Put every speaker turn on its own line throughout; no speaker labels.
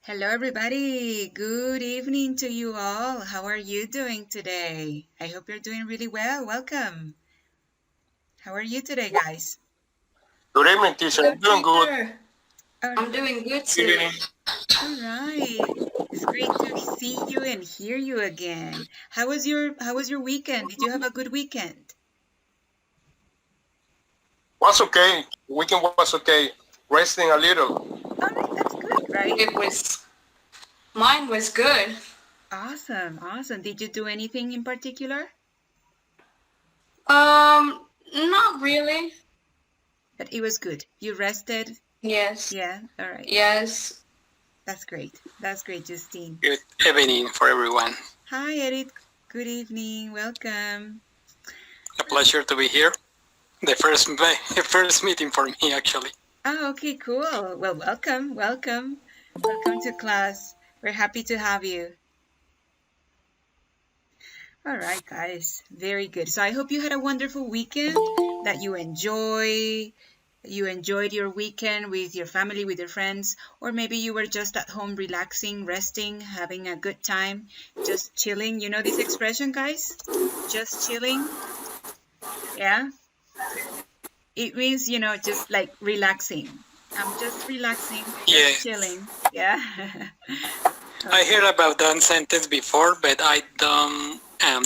Hello, everybody. Good evening to you all. How are you doing today? I hope you're doing really well. Welcome. How are you today, guys?
Good evening, teacher. I'm doing good.
I'm
doing good too.
All right. It's great to see you and hear you again. How was your weekend? Did you have a good weekend?
Was okay. The weekend was okay. Resting a little.
All right, that's good, right?
Mine was good.
Awesome, awesome. Did you do anything in particular?
Not really.
But it was good. You rested?
Yes.
Yeah, all right.
Yes.
That's great. That's great, Justine.
Good evening for everyone.
Hi, Edith. Good evening. Welcome.
A pleasure to be here. The first meeting for me, actually.
Oh, okay, cool. Well, welcome, welcome. Welcome to class. We're happy to have you. All right, guys. Very good. So I hope you had a wonderful weekend, that you enjoyed your weekend with your family, with your friends, or maybe you were just at home relaxing, resting, having a good time, just chilling. You know this expression, guys? Just chilling. Yeah. It means, just like relaxing. I'm just relaxing, just chilling. Yeah.
I heard about that sentence before, but I don't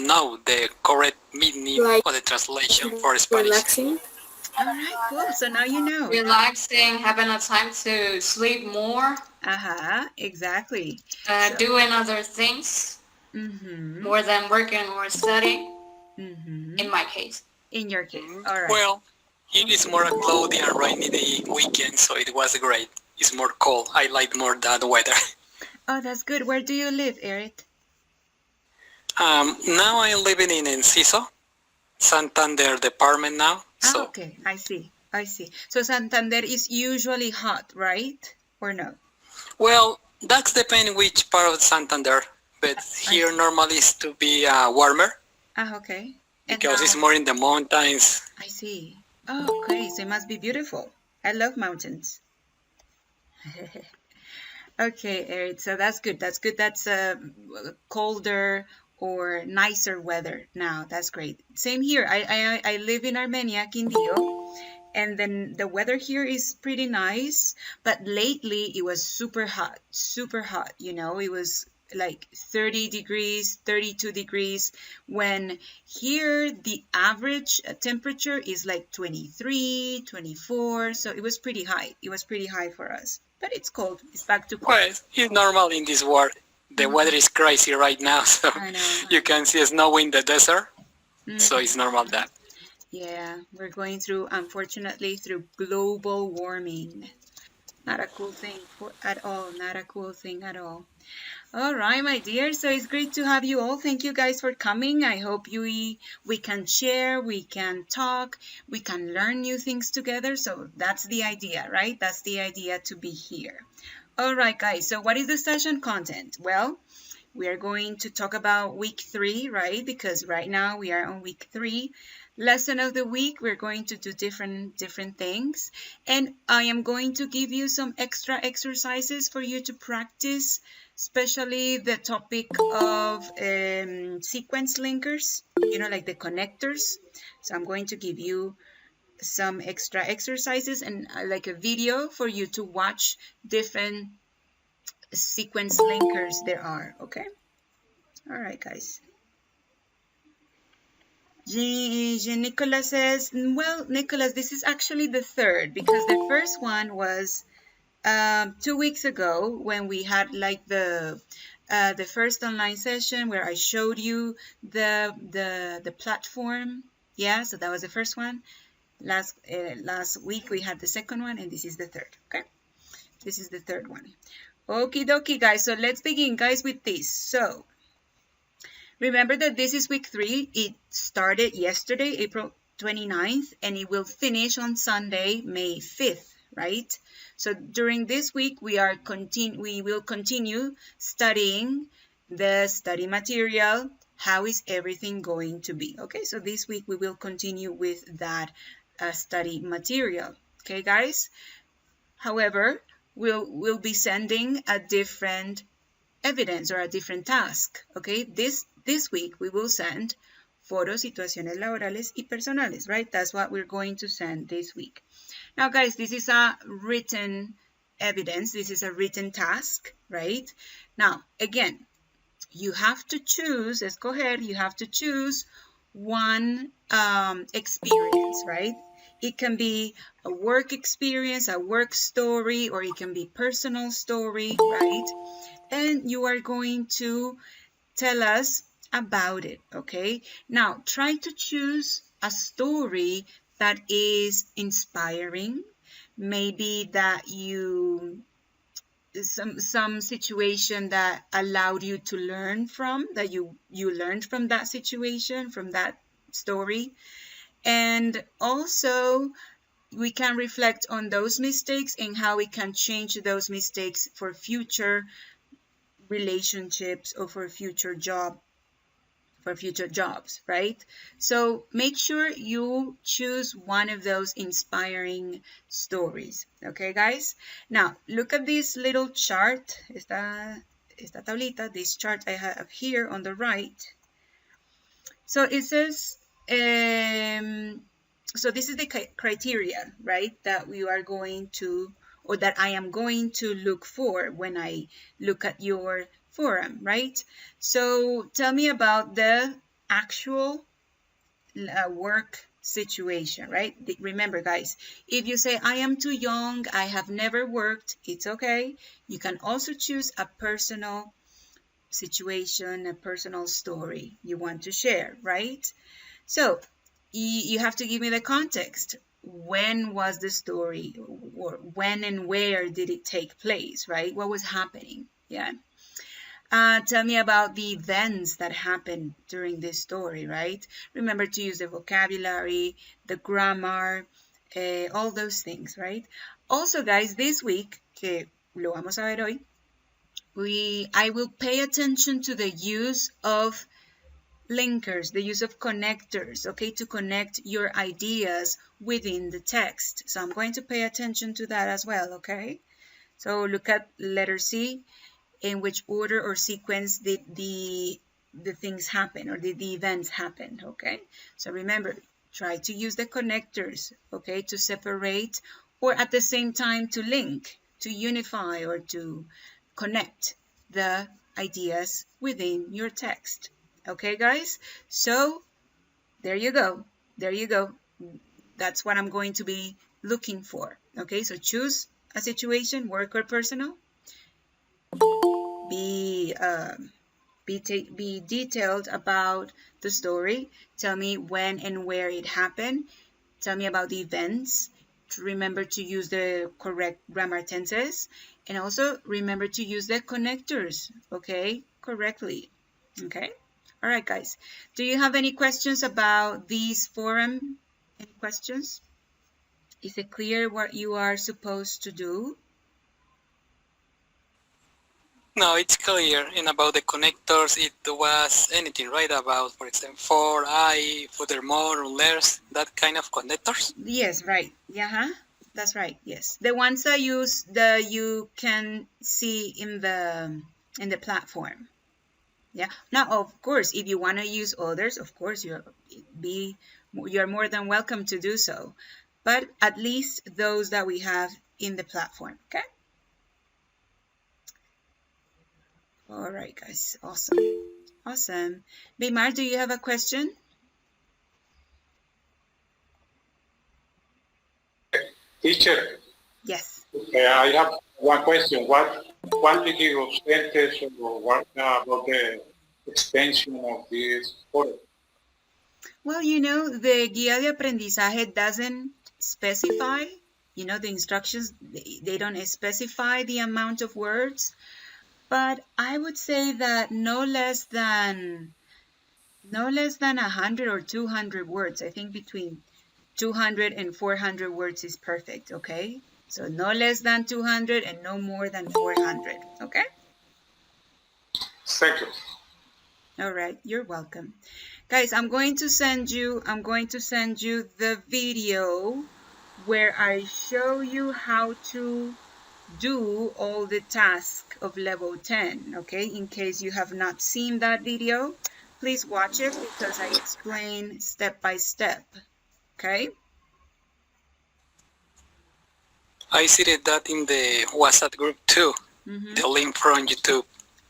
know the correct meaning or the translation for Spanish.
Relaxing.
All right, cool. So now you know.
Relaxing, having a time to sleep more.
Exactly.
Doing other things. More than working or studying. In my case.
In your case. All right.
Well, it is more cloudy and rainy the weekend, so it was great. It's more cold. I like more that weather.
Oh, that's good. Where do you live, Eric?
Now I'm living in Enciso, Santander department now. So.
Okay, I see. So Santander is usually hot, right? Or no?
Well, that's depending which part of Santander, but here normally is to be warmer.
Okay.
Because it's more in the mountains.
I see. Oh, okay. So it must be beautiful. I love mountains. Okay, Eric. So that's good. That's good. That's colder or nicer weather now. That's great. Same here. I live in Armenia, Quindío, and then the weather here is pretty nice. But lately it was super hot, super hot. It was like 30 degrees, 32 degrees, when here the average temperature is like 23, 24. So it was pretty high. It was pretty high for us. But it's cold. It's back to cold.
Well, it's normal in this world. The weather is crazy right now, so you can see snow in the desert. So it's normal that.
Yeah, we're going through, unfortunately, through global warming. Not a cool thing at all. Not a cool thing at all. All right, my dear. So it's great to have you all. Thank you guys for coming. I hope we can share, we can talk, we can learn new things together. So that's the idea, right? That's the idea to be here. All right, guys. So what is the session content? Well, we are going to talk about week 3, right? Because right now we are on week 3. Lesson of the week, we're going to do different things. And I am going to give you some extra exercises for you to practice, especially the topic of sequence linkers, like the connectors. So I'm going to give you some extra exercises and like a video for you to watch different sequence linkers there are, okay? All right, guys. Nicholas says, well, Nicholas, this is actually the third, because the first one was 2 weeks ago when we had like the first online session where I showed you the platform. Yeah, so that was the first one. Last week we had the second one, and this is the third. Okay, this is the third one. Okie dokie, guys. So let's begin, guys, with this. So remember that this is week 3. It started yesterday, April 29th, and it will finish on Sunday, May 5th, right? So during this week, we will continue studying the study material. How is everything going to be? Okay, so this week we will continue with that study material. Okay, guys? However, we'll be sending a different evidence or a different task, okay? This week we will send foros, situaciones laborales y personales, right? That's what we're going to send this week. Now, guys, this is a written evidence. This is a written task, right? Now, again, you have to choose, escoger, you have to choose one experience, right? It can be a work experience, a work story, or it can be personal story, right? And you are going to tell us about it, okay? Now, try to choose a story that is inspiring, maybe that you some situation that allowed you to learn from, that you learned from that situation, from that story. And also we can reflect on those mistakes and how we can change those mistakes for future relationships or for future jobs, right? So make sure you choose one of those inspiring stories, okay, guys? Now, look at this little chart, esta tablita, this chart I have here on the right. So it says, so this is the criteria, right, that we are going to, or that I am going to look for when I look at your forum, right? So tell me about the actual work situation, right? Remember, guys, if you say, I am too young, I have never worked, it's okay. You can also choose a personal situation, a personal story you want to share, right? So you have to give me the context. When was the story, or when and where did it take place, right? What was happening? Yeah. Tell me about the events that happened during this story, right? Remember to use the vocabulary, the grammar, all those things, right? Also, guys, this week, que lo vamos a ver hoy, I will pay attention to the use of linkers, the use of connectors, okay, to connect your ideas within the text. So I'm going to pay attention to that as well, okay? So look at letter C, in which order or sequence did the things happen, or did the events happen, okay? So remember, try to use the connectors, okay, to separate, or at the same time to link, to unify, or to connect the ideas within your text. Okay, guys? So there you go. There you go. That's what I'm going to be looking for. Okay, so choose a situation, work or personal. Be detailed about the story. Tell me when and where it happened. Tell me about the events. Remember to use the correct grammar tenses. And also remember to use the connectors, okay, correctly. Okay? All right, guys. Do you have any questions about this forum? Any questions? Is it clear what you are supposed to do?
No, it's clear. And about the connectors, it was anything, right? About, for example, for, I, furthermore, unless, that kind of connectors?
Yes, right. Yeah, that's right. Yes. The ones that you can see in the platform. Yeah. Now, of course, if you want to use others, of course, you're more than welcome to do so. But at least those that we have in the platform, okay? All right, guys. Awesome. Awesome. Beimar, do you have a question?
Teacher.
Yes.
I have one question. What did you sentence or what about the extension of this product?
Well, the guía de aprendizaje doesn't specify, the instructions, they don't specify the amount of words, but I would say that no less than 100 or 200 words. I think between 200 and 400 words is perfect, okay? So no less than 200 and no more than 400, okay?
Thank you.
All right, you're welcome. Guys, I'm going to send you the video where I show you how to do all the tasks of level 10, okay? In case you have not seen that video, please watch it because I explain step by step, okay?
I see that in the WhatsApp group too, the link from YouTube.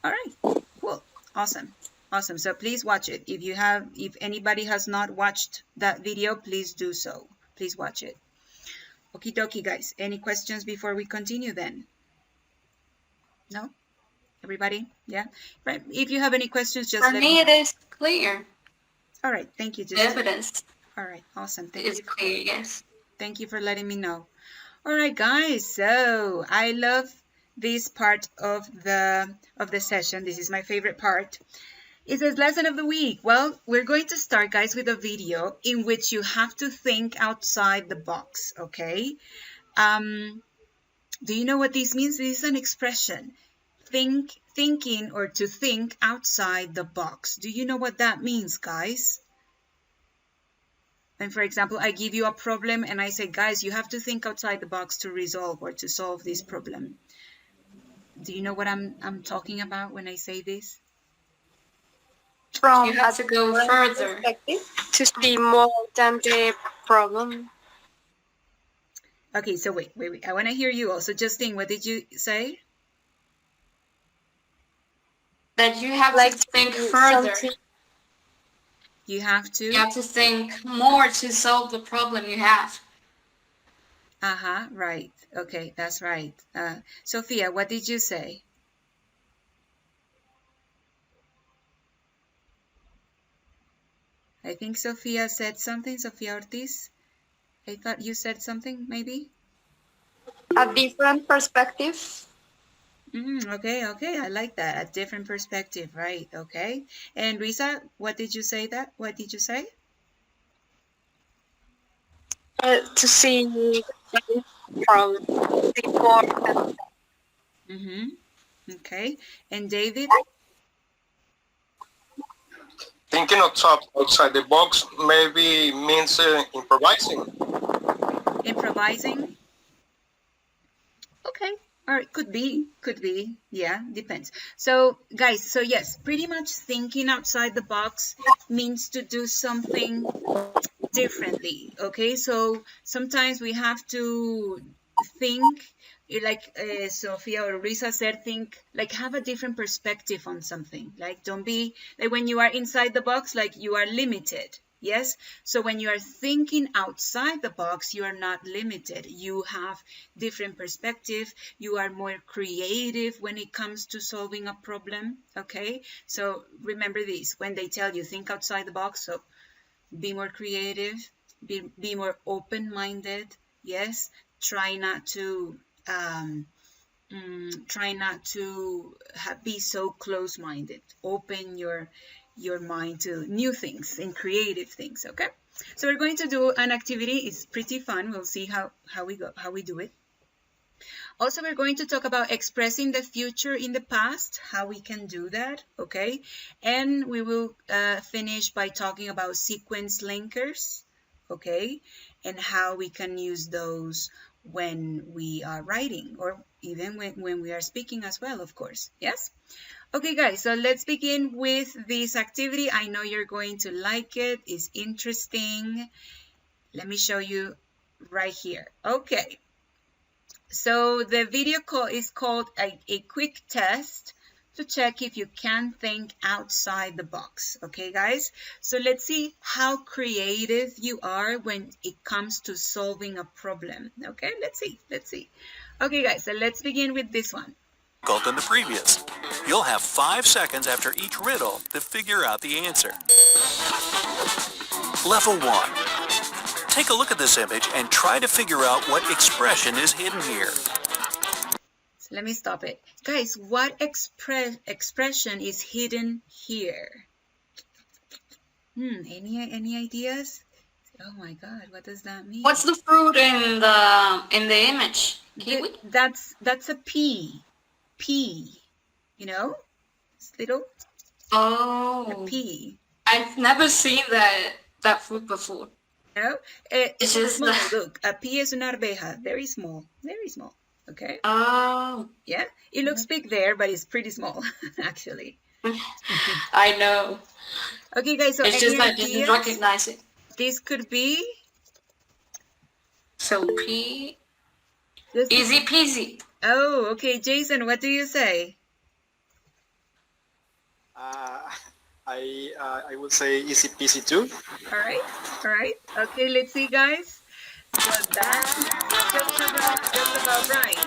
All right, cool, awesome. Awesome, so please watch it. If anybody has not watched that video, please do so. Please watch it. Okie dokie, guys. Any questions before we continue then? No? Everybody? Yeah? Right. If you have any questions, just let me know.
For me, it is clear.
All right, thank you. Just
evidence.
All right, awesome. Thank
It's
you.
clear, yes.
Thank you for letting me know. All right, guys. So I love this part of the session. This is my favorite part. It says lesson of the week. Well, we're going to start, guys, with a video in which you have to think outside the box, okay? Do you know what this means? This is an expression. Thinking or to think outside the box. Do you know what that means, guys? And for example, I give you a problem and I say, guys, you have to think outside the box to resolve or to solve this problem. Do you know what I'm talking about when I say this?
You have to go further
to see more than the problem.
Okay, so wait. I want to hear you also. Justine, what did you say?
That you have to think further.
You have to?
You have to think more to solve the problem you have.
Right. Okay, that's right. Sophia, what did you say? I think Sophia said something. Sophia Ortiz? I thought you said something, maybe?
A different perspective.
Okay. I like that. A different perspective, right? Okay. And Risa, what did you say What did you say?
To see from before.
Okay. And David?
Thinking outside the box maybe means improvising.
Improvising? Okay. All right. Could be. Yeah, depends. So, guys, yes, pretty much thinking outside the box means to do something differently. Okay. So sometimes we have to think, like Sophia or Risa said, have a different perspective on something. Like, don't be like when you are inside the box, like you are limited. Yes. So when you are thinking outside the box, you are not limited. You have different perspective. You are more creative when it comes to solving a problem. Okay. So remember this, when they tell you think outside the box, so be more creative, be more open-minded. Yes. Try not to be so close-minded. Open your mind to new things and creative things. Okay, so we're going to do an activity. It's pretty fun. We'll see how we do it. Also, we're going to talk about expressing the future in the past, how we can do that. Okay, and we will finish by talking about sequence linkers. Okay, and how we can use those when we are writing, or even when we are speaking as well, of course. Yes. Okay, guys, so let's begin with this activity. I know you're going to like it. It's interesting. Let me show you right here. Okay. So the video is called a quick test to check if you can think outside the box. Okay, guys? So let's see how creative you are when it comes to solving a problem. Okay, let's see. Okay, guys, so let's begin with this one.
Than the previous. You'll have 5 seconds after each riddle to figure out the answer. Level 1. Take a look at this image and try to figure out what expression is hidden here.
So let me stop it. Guys, what expression is hidden here? Any ideas? Oh my God, what does that mean?
What's the fruit in the image? Kiwi?
That's a pea. Pea, you know, it's little.
Oh,
a pea.
I've never seen that fruit before.
No, it's just small. Look, a pea es una arveja. Very small, very small. Okay.
Oh.
Yeah, it looks big there, but it's pretty small, actually.
I know.
Okay, guys, so
It's
any
just I didn't
ideas?
recognize it.
This could be?
So P.
Just
Easy peasy.
Oh, okay. Jason, what do you say?
I would say easy peasy too.
All right. All right. Okay, let's see, guys. So that's just about right.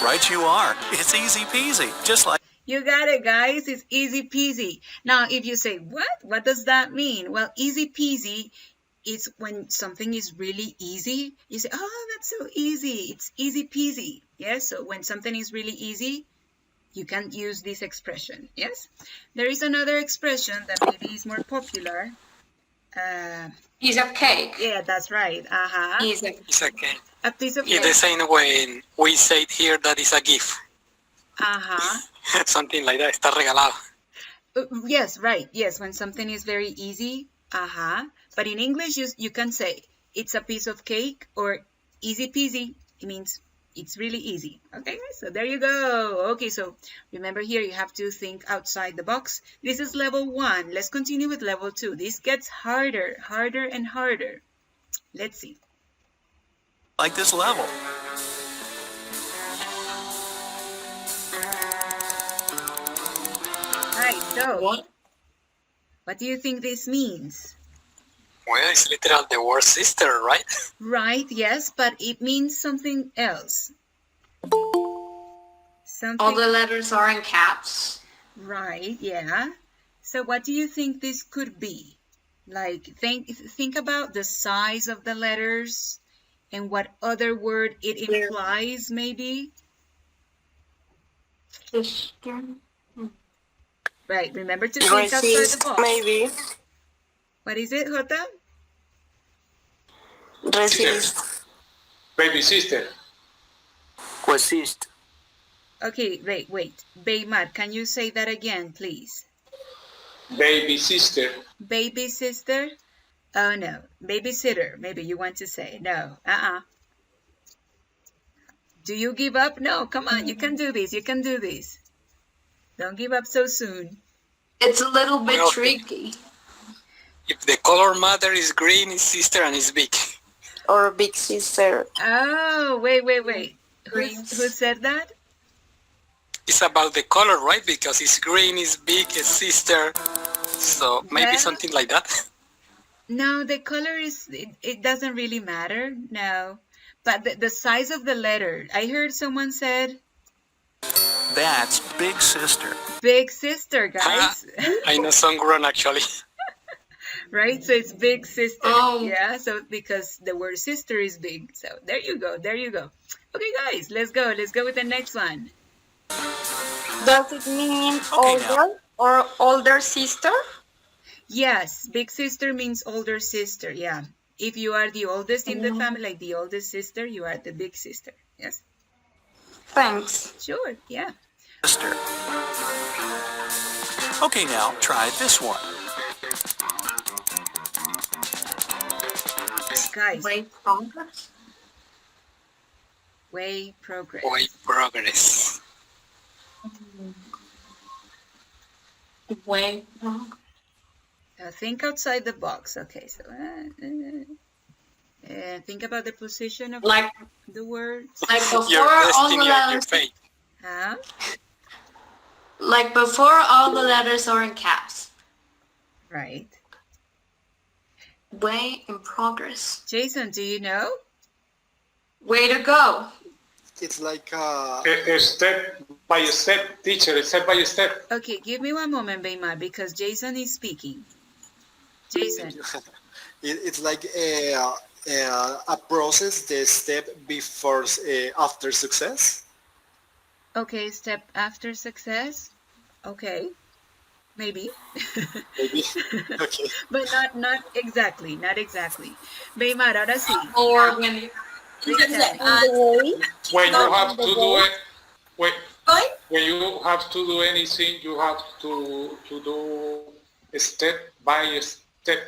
Right you are. It's easy peasy, just like...
You got it, guys. It's easy peasy. Now, if you say, what does that mean? Well, easy peasy is when something is really easy. You say, oh, that's so easy. It's easy peasy. Yes, so when something is really easy, you can use this expression. Yes, there is another expression that maybe is more popular.
Piece of cake.
Yeah, that's right.
Piece
It's okay.
A piece of
In
cake.
the same way we say it here that is a gift. Something like that. Está regalado.
Yes, right. Yes, when something is very easy. But in English, you can say it's a piece of cake or easy peasy. It means it's really easy. Okay, so there you go. Okay, so remember here you have to think outside the box. This is level 1. Let's continue with level 2. This gets harder and harder. Let's see.
Like this level.
Right, so what do you think this means?
Well, it's literal the word sister, right?
Right, yes, but it means something else.
All the letters are in caps.
Right, yeah. So what do you think this could be? Like, think about the size of the letters and what other word it implies, maybe.
Sister.
Right, remember to think outside the box.
Maybe.
What is it, Jota?
Resist.
Baby sister.
Coexist.
Okay, wait. Beymar, can you say that again, please?
Baby sister.
Baby sister? Oh, no. Babysitter, maybe you want to say. No, Do you give up? No, come on, you can do this. You can do this. Don't give up so soon.
It's a little bit
Well,
tricky.
If the color matter is green, it's sister and it's big.
Or big sister.
Oh, wait. Who said that?
It's about the color, right? Because it's green, it's big, it's sister. So maybe
Well,
something like that.
No, the color it doesn't really matter. No. But the size of the letter. I heard someone said
That's big sister.
big sister, guys.
I know some grown actually.
Right? So it's big sister.
Oh.
Yeah, so because the word sister is big. So there you go. Okay, guys, let's go with the next one.
Does it mean
Okay,
older or older sister?
Yes, big sister means older sister. Yeah. If you are the oldest in the family, like the oldest sister, you are the big sister. Yes.
Thanks.
Sure. Yeah.
Sister. Okay, now try this one.
Guys,
Way progress.
way progress.
Way progress.
Way progress.
Think outside the box. Okay, so think about the position of
Like
the words.
before
Your
all the
destiny and your
letters.
fate.
Huh?
Like before all the letters are in caps.
Right.
Way in progress.
Jason, do you know?
Way to go.
It's like
A step by step, teacher, step by step.
Okay, give me one moment, Beymar, because Jason is speaking. Jason.
it's like a process, the step before after success.
Okay, step after success. Okay, maybe.
Maybe. Okay.
But not exactly. Beymar, ahora sí.
Or when you
When you have to do it, when you have to do anything, you have to do step by step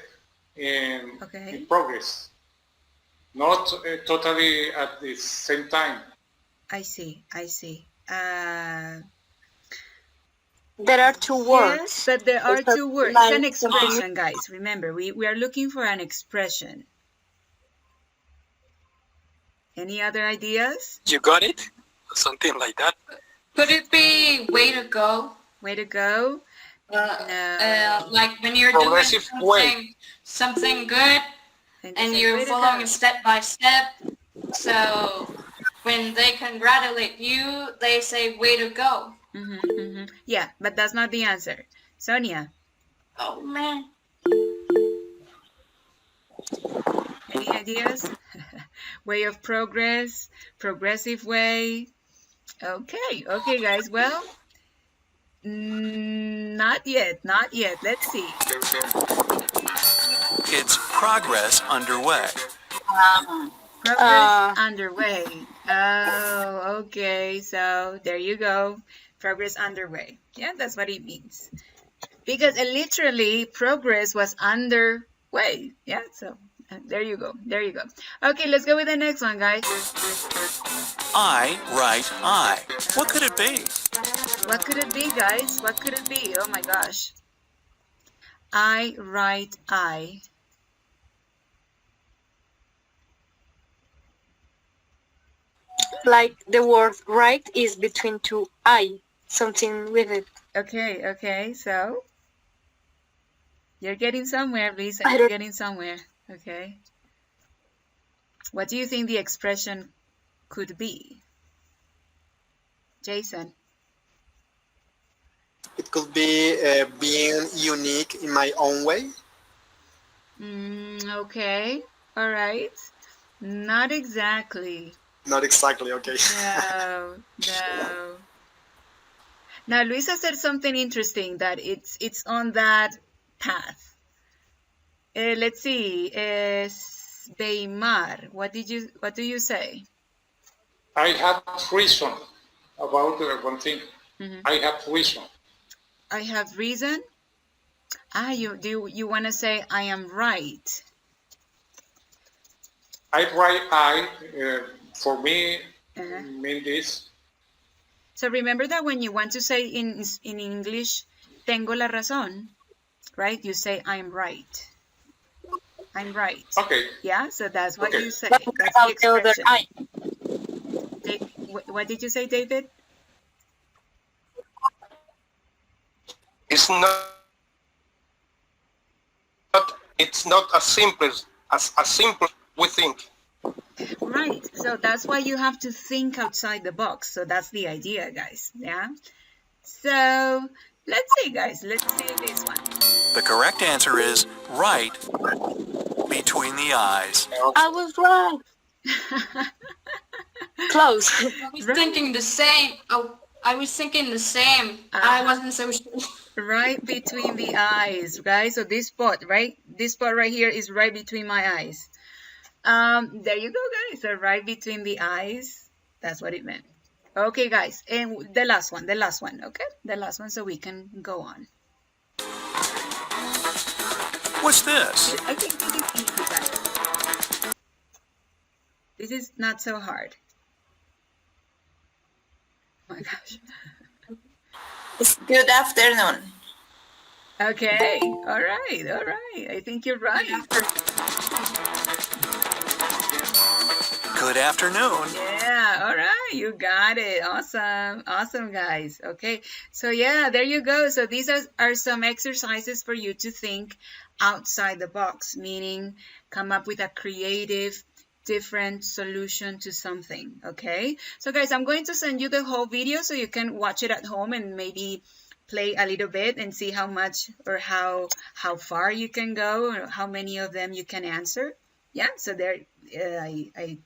in progress, not totally at the same time.
I see.
There are two words.
Yes, but there are two words. It's an expression, guys. Remember, we are looking for an expression. Any other ideas?
You got it? Something like that.
Could it be way to go?
Way to go? No.
Like when you're doing something good and you're following step by step. So when they congratulate you, they say way to go.
Yeah, but that's not the answer. Sonia.
Oh man.
Any ideas? Way of progress, progressive way. Okay, guys. Well, not yet. Let's see.
It's progress underway.
Progress underway. Oh, okay. So there you go. Progress underway. Yeah, that's what it means. Because literally, progress was underway. Yeah, so there you go. Okay, let's go with the next one, guys.
I write I. What could it be?
What could it be, guys? What could it be? Oh my gosh. I write I.
Like the word right is between two I. Something with it.
Okay. So you're getting somewhere, Lisa. You're getting somewhere. Okay. What do you think the expression could be? Jason.
It could be being unique in my own way.
Okay. All right. Not exactly.
Not exactly, okay.
No. Now, Luisa said something interesting that it's on that path. Let's see. Beimar, what do you say?
I have reason about one thing. I have reason.
I have reason. You want to say I am right?
For me mean this.
So remember that when you want to say in English, tengo la razón, right? You say I'm right. I'm right.
Okay.
Yeah, so that's what you say.
But
That's
about
the
the other I.
What did you say, David?
It's not as simple as we think.
Right. So that's why you have to think outside the box. So that's the idea, guys. Yeah. So let's see, guys. Let's see this one.
The correct answer is right between the eyes.
I was right. Close.
I was thinking the same. I was thinking the same. I wasn't so sure.
Right between the eyes, guys. So this spot, right? This spot right here is right between my eyes. There you go, guys. So right between the eyes. That's what it meant. Okay, guys. And the last one. Okay? The last one so we can go on.
What's this?
I think this is easy, guys. This is not so hard. Oh my gosh.
It's good afternoon.
Okay. All right. I think you're right.
Good afternoon.
Yeah, all right, you got it. Awesome, guys. Okay, so yeah, there you go. So these are some exercises for you to think outside the box, meaning come up with a creative, different solution to something, okay? So guys, I'm going to send you the whole video so you can watch it at home and maybe play a little bit and see how much or how far you can go or how many of them you can answer. Yeah, so there, I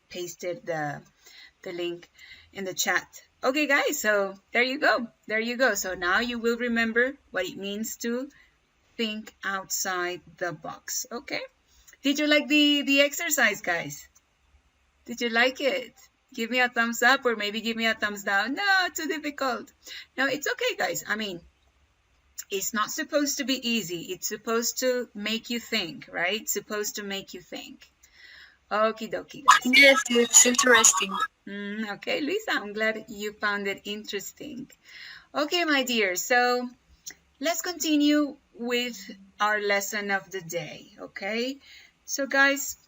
pasted the link in the chat. Okay, guys, so there you go. So now you will remember what it means to think outside the box. Okay, did you like the exercise, guys? Did you like it? Give me a thumbs up or maybe give me a thumbs down. No, too difficult. No, it's okay, guys. I mean, it's not supposed to be easy. It's supposed to make you think, right? It's supposed to make you think. Okie dokie, guys.
Yes, it's interesting.
Okay, Lisa, I'm glad you found it interesting. Okay, my dear, so let's continue with our lesson of the day, okay? So guys,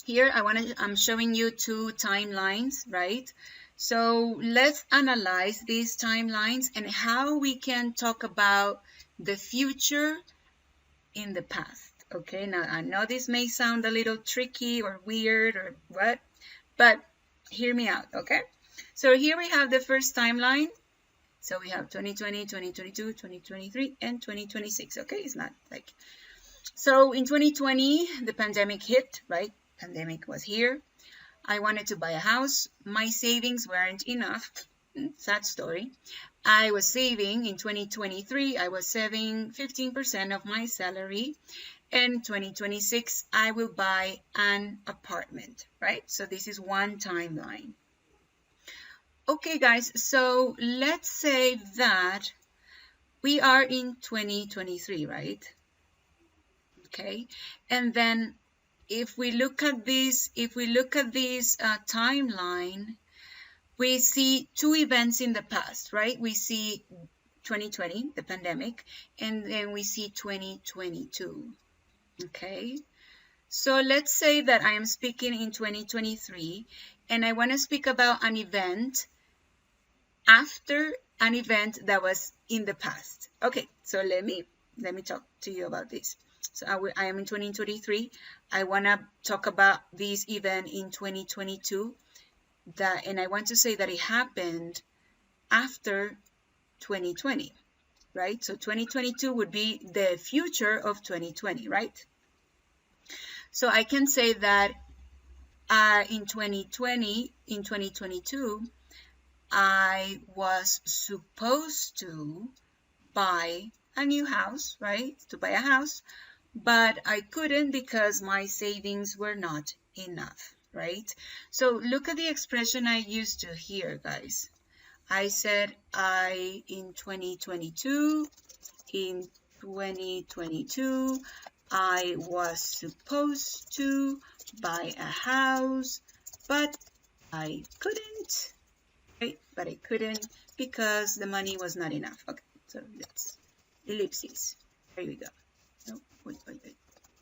here I'm showing you two timelines, right? So let's analyze these timelines and how we can talk about the future in the past, okay? Now, I know this may sound a little tricky or weird or what, but hear me out, okay? So here we have the first timeline. So we have 2020, 2022, 2023, and 2026, okay? It's not like... So in 2020, the pandemic hit, right? Pandemic was here. I wanted to buy a house. My savings weren't enough. Sad story. I was saving in 2023. I was saving 15% of my salary. And 2026, I will buy an apartment, right? So this is one timeline. Okay, guys, so let's say that we are in 2023, right? Okay, and then if we look at this timeline, we see two events in the past, right? We see 2020, the pandemic, and then we see 2022. Okay, so let's say that I am speaking in 2023, and I want to speak about an event after an event that was in the past. Okay, so let me talk to you about this. So I am in 2023. I want to talk about this event in 2022, and I want to say that it happened after 2020, right? So 2022 would be the future of 2020, right? So I can say that in 2022, I was supposed to buy a new house, right? To buy a house, but I couldn't because my savings were not enough, right? So look at the expression I used to here, guys. I said in 2022, I was supposed to buy a house, but I couldn't, right? But I couldn't because the money was not enough. Okay, so let's ellipses. There we go. No, wait.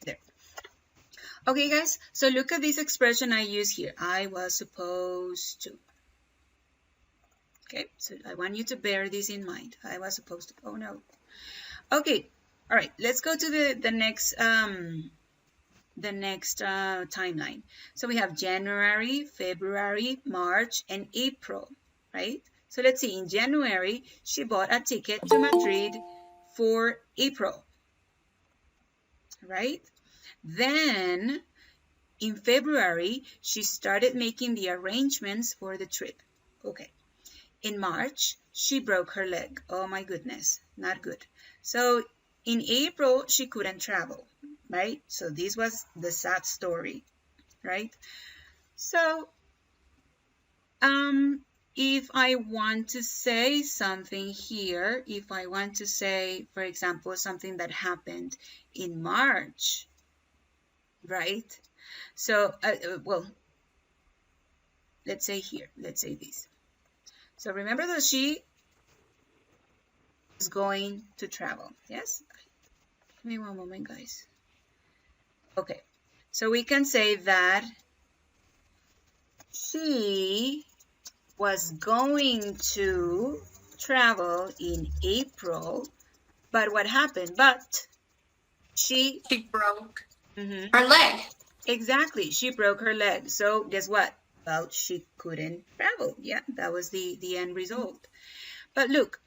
There. Okay, guys, so look at this expression I use here. I was supposed to. Okay, so I want you to bear this in mind. I was supposed to. Oh, no. Okay, all right, let's go to the next timeline. So we have January, February, March, and April, right? So let's see, in January, she bought a ticket to Madrid for April, right? Then in February, she started making the arrangements for the trip. Okay. In March, she broke her leg. Oh my goodness, not good. So in April, she couldn't travel, right? So this was the sad story, right? So if I want to say something here, if I want to say, for example, something that happened in March, right? So, well, let's say here, let's say this. So remember that she is going to travel, yes? Give me one moment, guys. Okay, so we can say that she was going to travel in April, but what happened? But she
broke her leg.
Exactly, she broke her leg. So guess what? Well, she couldn't travel. Yeah, that was the end result. But look,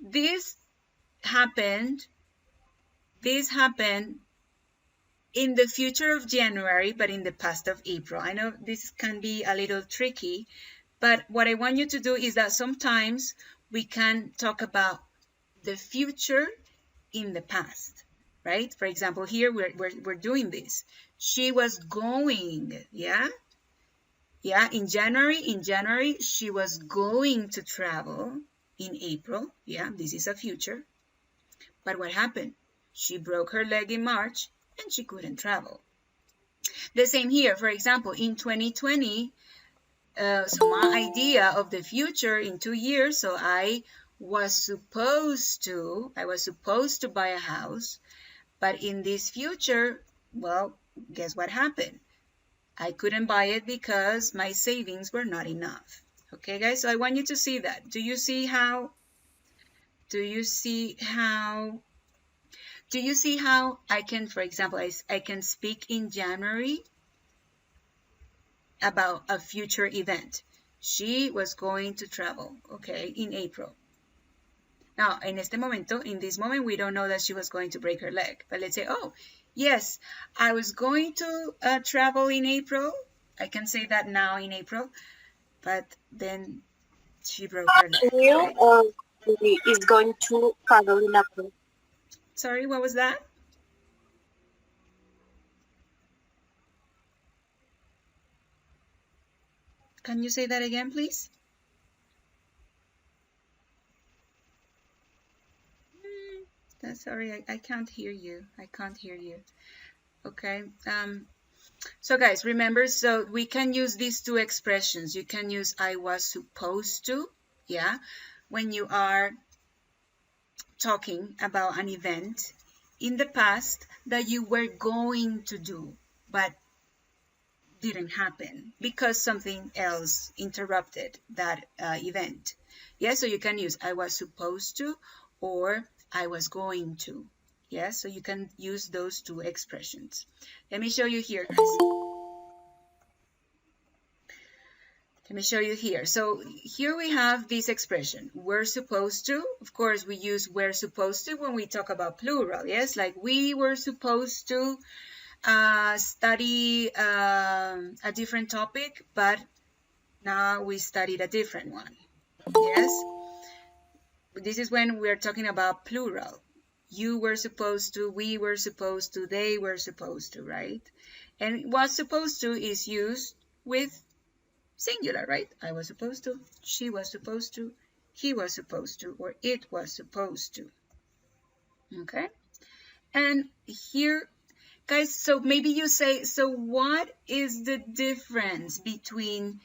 this happened in the future of January, but in the past of April. I know this can be a little tricky, but what I want you to do is that sometimes we can talk about the future in the past, right? For example, here we're doing this. She was going, yeah, in January, she was going to travel. In April, yeah, this is a future. But what happened? She broke her leg in March and she couldn't travel. The same here. For example, in 2020, so my idea of the future in 2 years, so I was supposed to buy a house, but in this future, well, guess what happened? I couldn't buy it because my savings were not enough. Okay, guys, so I want you to see that. Do you see how I can, for example, I can speak in January about a future event. She was going to travel, okay, in April. Now, in this moment, we don't know that she was going to break her leg. But let's say, oh, yes, I was going to travel in April. I can say that now in April. But then she broke her leg.
Right? Or is going to travel in April.
Sorry, what was that? Can you say that again, please? Sorry, I can't hear you. I can't hear you. Okay. So guys, remember, so we can use these two expressions. You can use I was supposed to, yeah, when you are talking about an event in the past that you were going to do, but didn't happen because something else interrupted that event. Yeah, so you can use I was supposed to or I was going to. Yeah, so you can use those two expressions. Let me show you here, guys. Let me show you here. So here we have this expression, we're supposed to. Of course, we use we're supposed to when we talk about plural. Yes, like we were supposed to study a different topic, but now we studied a different one. Yes, this is when we're talking about plural. You were supposed to, we were supposed to, they were supposed to, right? And was supposed to is used with singular, right? I was supposed to, she was supposed to, he was supposed to, or it was supposed to. Okay? And here, guys, so maybe you say, so what is the difference between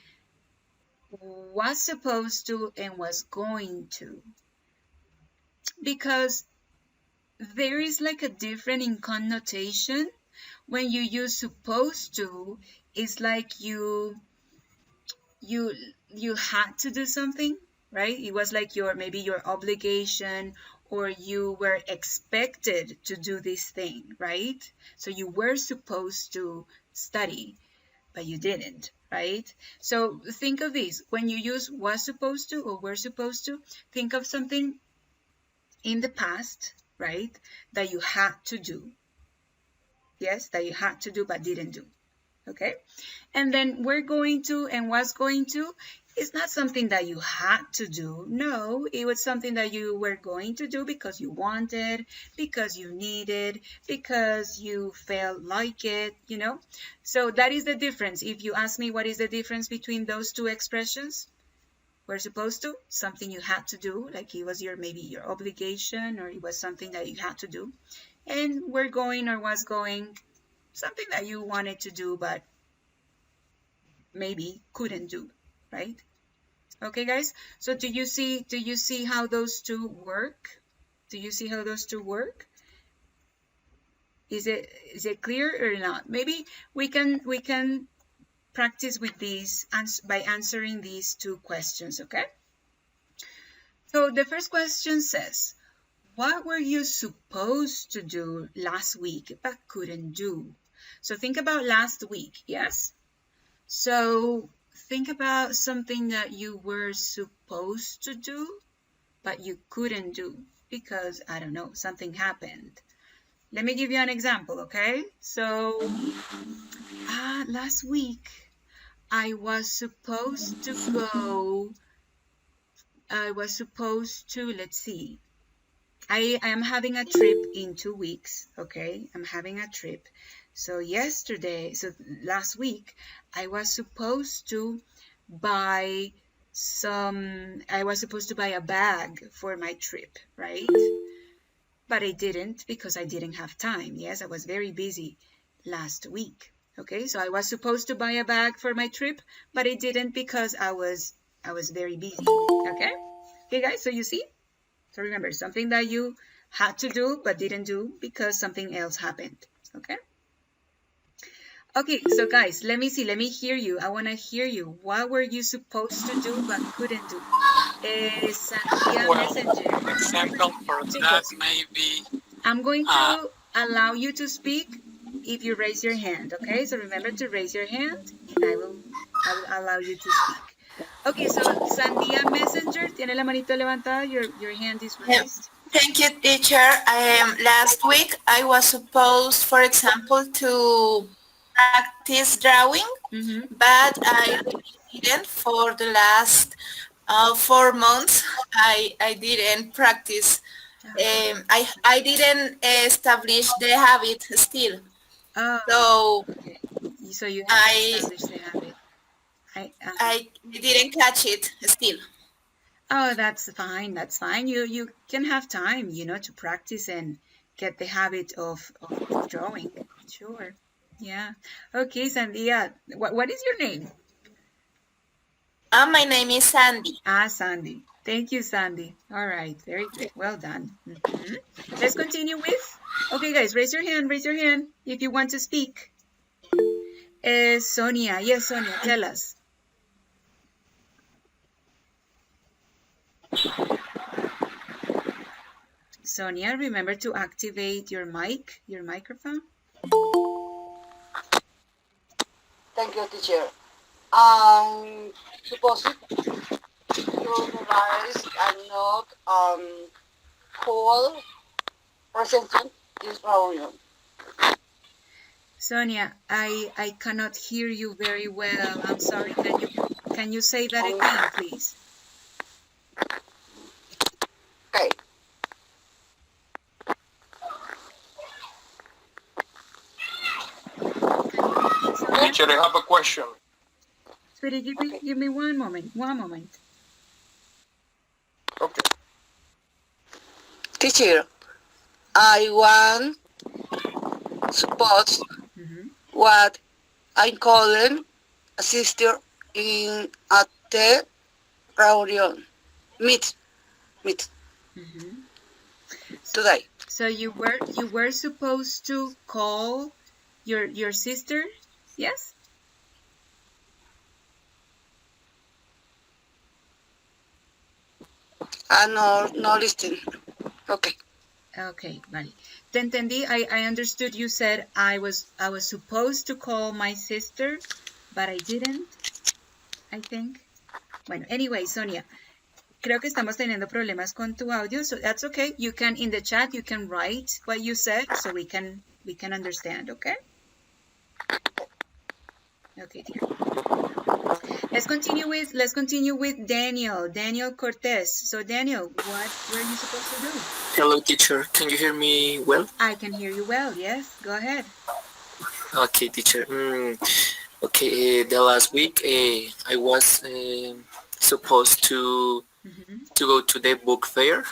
was supposed to and was going to? Because there is like a difference in connotation. When you use supposed to, it's like you had to do something, right? It was like maybe your obligation, or you were expected to do this thing, right? So you were supposed to study, but you didn't, right? So think of this. When you use was supposed to or were supposed to, think of something in the past, right, that you had to do. Yes, that you had to do but didn't do. Okay? And then we're going to and was going to is not something that you had to do. No, it was something that you were going to do because you wanted, because you needed, because you felt like it, you know? So that is the difference. If you ask me what is the difference between those two expressions, we're supposed to, something you had to do, like it was maybe your obligation, or it was something that you had to do. And we're going or was going, something that you wanted to do but maybe couldn't do, right? Okay, guys, so do you see how those two work? Do you see how those two work? Is it clear or not? Maybe we can practice with these by answering these two questions, okay? So the first question says, what were you supposed to do last week but couldn't do? So think about last week, yes? So think about something that you were supposed to do but you couldn't do because, I don't know, something happened. Let me give you an example, okay? So last week I was supposed to, let's see, I am having a trip in 2 weeks, okay? I'm having a trip. So last week, I was supposed to buy a bag for my trip, right? But I didn't because I didn't have time. Yes, I was very busy last week. Okay, so I was supposed to buy a bag for my trip, but I didn't because I was very busy. Okay? Okay, guys, so you see? So remember, something that you had to do but didn't do because something else happened. Okay? Okay, so guys, let me see. Let me hear you. I want to hear you. What were you supposed to do but couldn't do? Sandia
Well,
Messenger.
example for that maybe
I'm going to allow you to speak if you raise your hand, okay? So remember to raise your hand and I will allow you to speak. Okay, so Sandia Messenger, tiene la manito levantada, your hand is raised.
Thank you, teacher. Last week I was supposed, for example, to practice drawing, but I really didn't. For the last 4 months, I didn't practice. I didn't establish the habit still.
Oh,
So
okay. So you haven't established the habit.
I didn't catch it still.
Oh, that's fine. That's fine. You can have time, to practice and get the habit of drawing. Sure. Yeah. Okay, Sandia. What is your name?
My name is Sandy.
Sandy. Thank you, Sandy. All right. Very good. Well done. Let's continue with. Okay, guys, raise your hand. Raise your hand if you want to speak. Sonia. Yes, Sonia. Tell us. Sonia, remember to activate your microphone.
Thank you, teacher. Supposed to memorize and not call presenting this reunion.
Sonia, I cannot hear you very well. I'm sorry. Can you say that again, please?
Okay.
Teacher, I have a question.
Sweetie, give me one moment.
Okay.
Teacher, I want suppose what I'm calling a sister in at the reunion meet today.
So you were supposed to call your sister, yes?
No listening. Okay.
Okay, vale. Te entendí. I understood you said I was supposed to call my sister, but I didn't, I think. Bueno, anyway, Sonia, creo que estamos teniendo problemas con tu audio, so that's okay. You can, in the chat, you can write what you said so we can understand, okay? Okay, dear. Let's continue with Daniel. Daniel Cortez. So Daniel, what were you supposed to do?
Hello, teacher. Can you hear me well?
I can hear you well, yes. Go ahead.
Okay, teacher. Okay, the last week I was supposed to go to the book fair,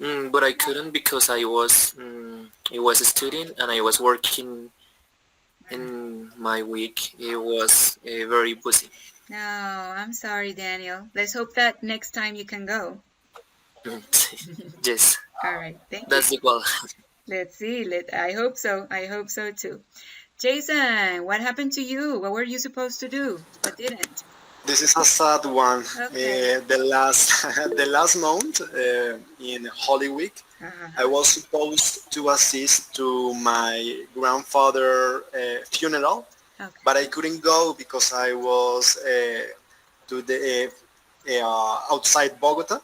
but I couldn't because I was a student and I was working. In my week, it was very busy.
No, I'm sorry, Daniel. Let's hope that next time you can go.
Yes.
All right. Thank
That's
you.
the goal.
Let's see. I hope so. I hope so too. Jason, what happened to you? What were you supposed to do but didn't?
This is a sad one.
Okay.
The last month in Holy Week, I was supposed to assist to my grandfather's funeral, but I couldn't go because I was to the outside Bogota,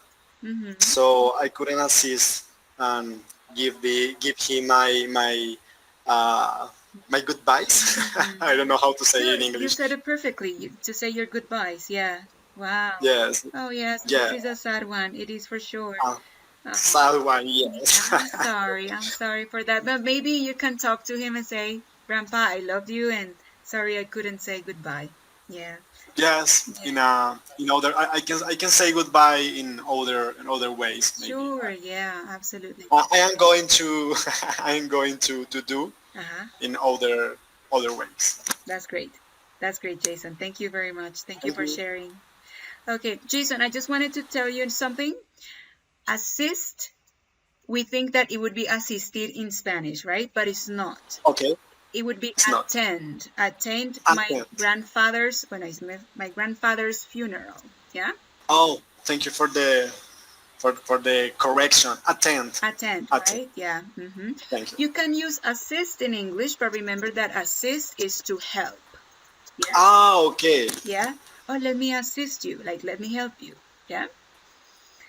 so I couldn't assist and give him my goodbyes. I don't know how to say it in English.
You said it perfectly. To say your goodbyes. Yeah. Wow.
Yes.
Oh yes.
Yeah.
This is a sad one. It is for sure.
Sad one. Yes.
I'm sorry for that. But maybe you can talk to him and say, "Grandpa, I loved you, and sorry I couldn't say goodbye." Yeah.
Yes. Yeah. In other, I can say goodbye in other ways. Maybe.
Sure. Yeah. Absolutely.
I am going to do in other other ways.
That's great. That's great, Jason. Thank you very much. Thank you for sharing. Okay, Jason, I just wanted to tell you something. Assist, we think that it would be asistir in Spanish, right? But it's not.
Okay.
It would be
It's not.
attend. Attend my
Attend.
grandfather's my grandfather's funeral. Yeah.
Oh, thank you for the correction. Attend.
Attend,
Attend.
right? Yeah.
Thank you.
You can use assist in English, but remember that assist is to help. Yeah.
Ah, okay.
Yeah. Oh, let me assist you. Like, let me help you. Yeah.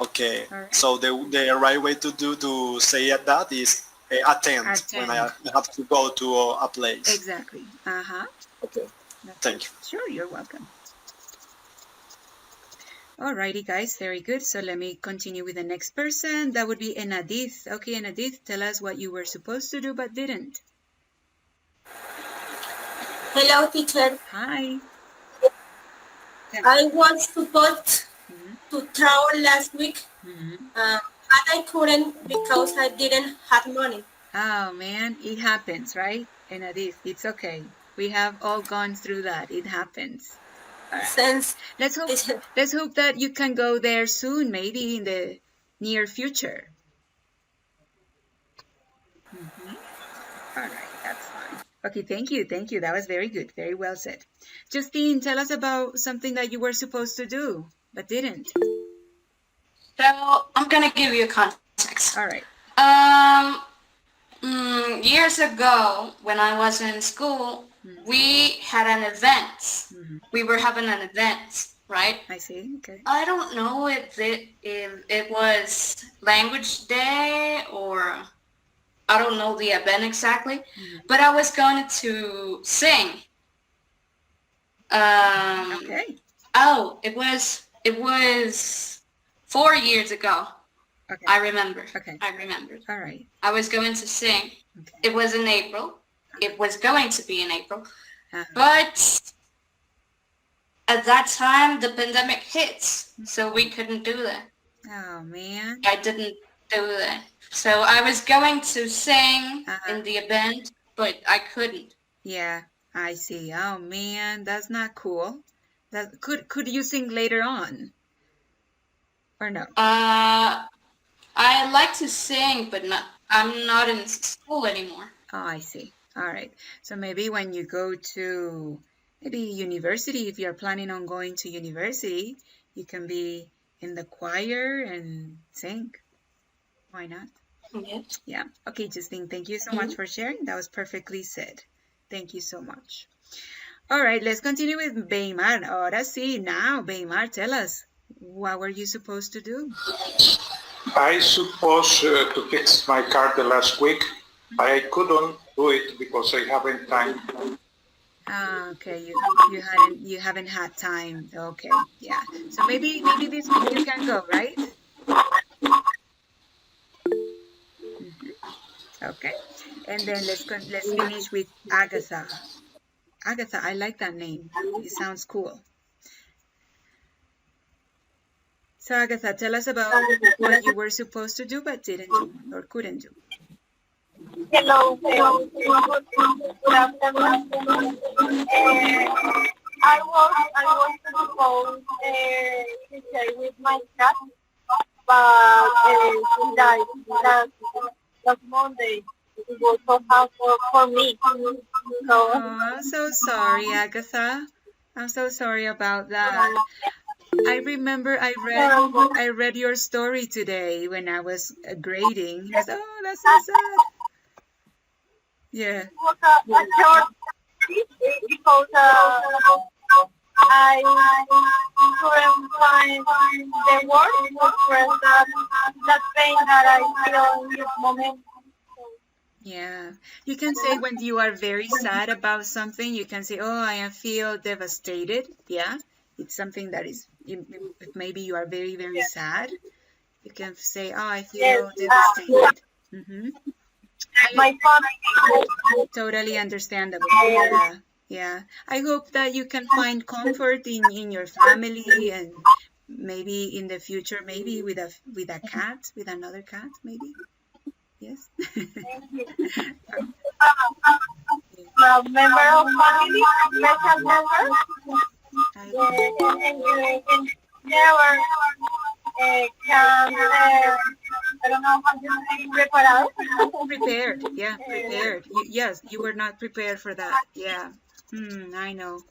Okay.
Right.
So the right way to say that is attend when I have to go to a place.
Exactly.
Okay. Thank you.
Sure, you're welcome. Alrighty, guys, very good. So let me continue with the next person. That would be Enadith. Okay, Enadith, tell us what you were supposed to do but didn't.
Hello, teacher.
Hi.
I was supposed to travel last week, but I couldn't because I didn't have money.
Oh, man, it happens, right? Enadith, it's okay. We have all gone through that. It happens.
Since
let's hope that you can go there soon, maybe in the near future. All right, that's fine. Okay, thank you. That was very good. Very well said. Justine, tell us about something that you were supposed to do but didn't.
So I'm gonna give you a context.
All right.
Years ago, when I was in school, we had an event. We were having an event, right?
I see. Okay.
I don't know if it was language day or I don't know the event exactly, but I was going to sing.
Okay.
Oh, it was 4 years ago.
Okay.
I remember.
Okay.
I remembered.
All right.
I was going to sing.
Okay.
It was in April. It was going to be in April. But at that time, the pandemic hits, so we couldn't do that.
Oh, man.
I didn't do that. So I was going to sing in the event, but I couldn't.
Yeah, I see. Oh, man, that's not cool. Could you sing later on? Or no?
I like to sing, but I'm not in school anymore.
Oh, I see. All right. So maybe when you go to university, if you're planning on going to university, you can be in the choir and sing. Why not?
Yes.
Yeah. Okay, Justine, thank you so much for sharing. That was perfectly said. Thank you so much. All right, let's continue with Beimar. Ahora sí, now, Beimar, tell us, what were you supposed to do?
I supposed to fix my car the last week. I couldn't do it because I haven't time.
Okay, you haven't had time. Okay, yeah. So maybe this week you can go, right? Okay, and then let's finish with Agatha. Agatha, I like that name. It sounds cool. So Agatha, tell us about what you were supposed to do but didn't do or couldn't do.
Hello. Good afternoon. I was supposed to stay with my cat, but he died last Monday. It was so hard for me. So,
I'm so sorry, Agatha. I'm so sorry about that. I remember I read your story today when I was grading. I said, oh, that's so sad. Yeah.
It was a short trip because I couldn't find the word to express that pain that I feel in this moment.
Yeah, you can say when you are very sad about something, you can say, oh, I feel devastated. Yeah, it's something that is, maybe you are very, very sad. You can say, oh, I feel devastated.
My father.
Totally understandable. Yeah, yeah. I hope that you can find comfort in your family and maybe in the future, maybe with a cat, with another cat, maybe. Yes.
member of family, special member. And never can, I don't know how to say, preparado.
Prepared, yeah, prepared. Yes, you were not prepared for that. Yeah, I know.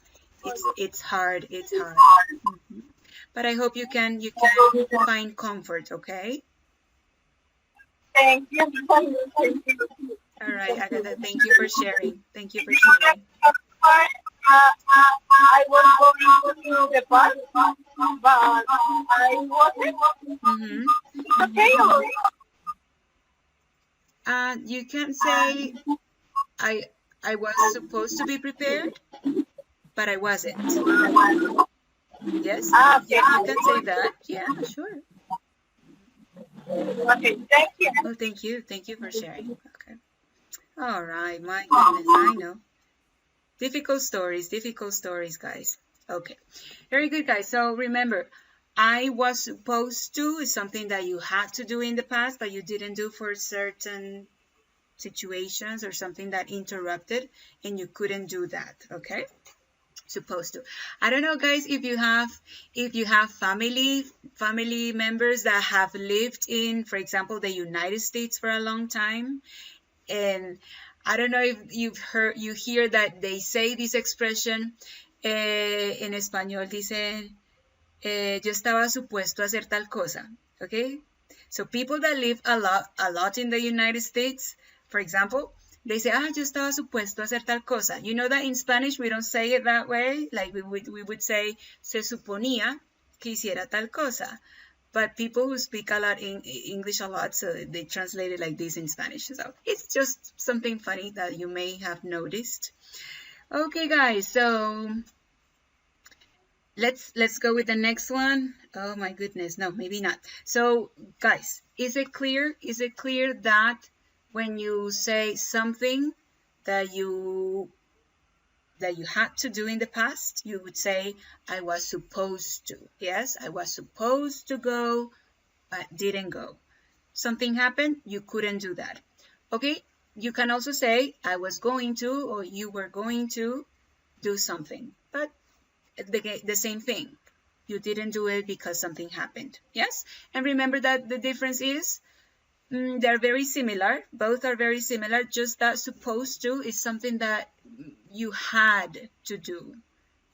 It's hard. It's hard. But I hope you can find comfort. Okay.
Thank you.
All right, Agatha. Thank you for sharing. Thank you for sharing.
I was going to the park, but I wasn't. Okay.
You can say I was supposed to be prepared, but I wasn't. Yes, you can say that. Yeah, sure.
Okay, thank you.
Well, thank you. Thank you for sharing. Okay. All right, my goodness, I know. Difficult stories, guys. Okay, very good, guys. So remember, I was supposed to is something that you had to do in the past, but you didn't do for certain situations or something that interrupted and you couldn't do that. Okay, supposed to. I don't know, guys, if you have family members that have lived in, for example, the United States for a long time, and I don't know if you hear that they say this expression en español dicen yo estaba supuesto a hacer tal cosa. Okay, so people that live a lot in the United States, for example, they say, yo estaba supuesto a hacer tal cosa. You know that in Spanish we don't say it that way. Like we would say se suponía que hiciera tal cosa. But people who speak a lot in English a lot, so they translate it like this in Spanish. So it's just something funny that you may have noticed. Okay, guys, so let's go with the next one. Oh my goodness, no, maybe not. So guys, is it clear that when you say something that you had to do in the past, you would say I was supposed to. Yes, I was supposed to go but didn't go. Something happened, you couldn't do that. Okay, you can also say I was going to or you were going to do something, but the same thing. You didn't do it because something happened. Yes, and remember that the difference is they're very similar. Both are very similar, just that supposed to is something that you had to do,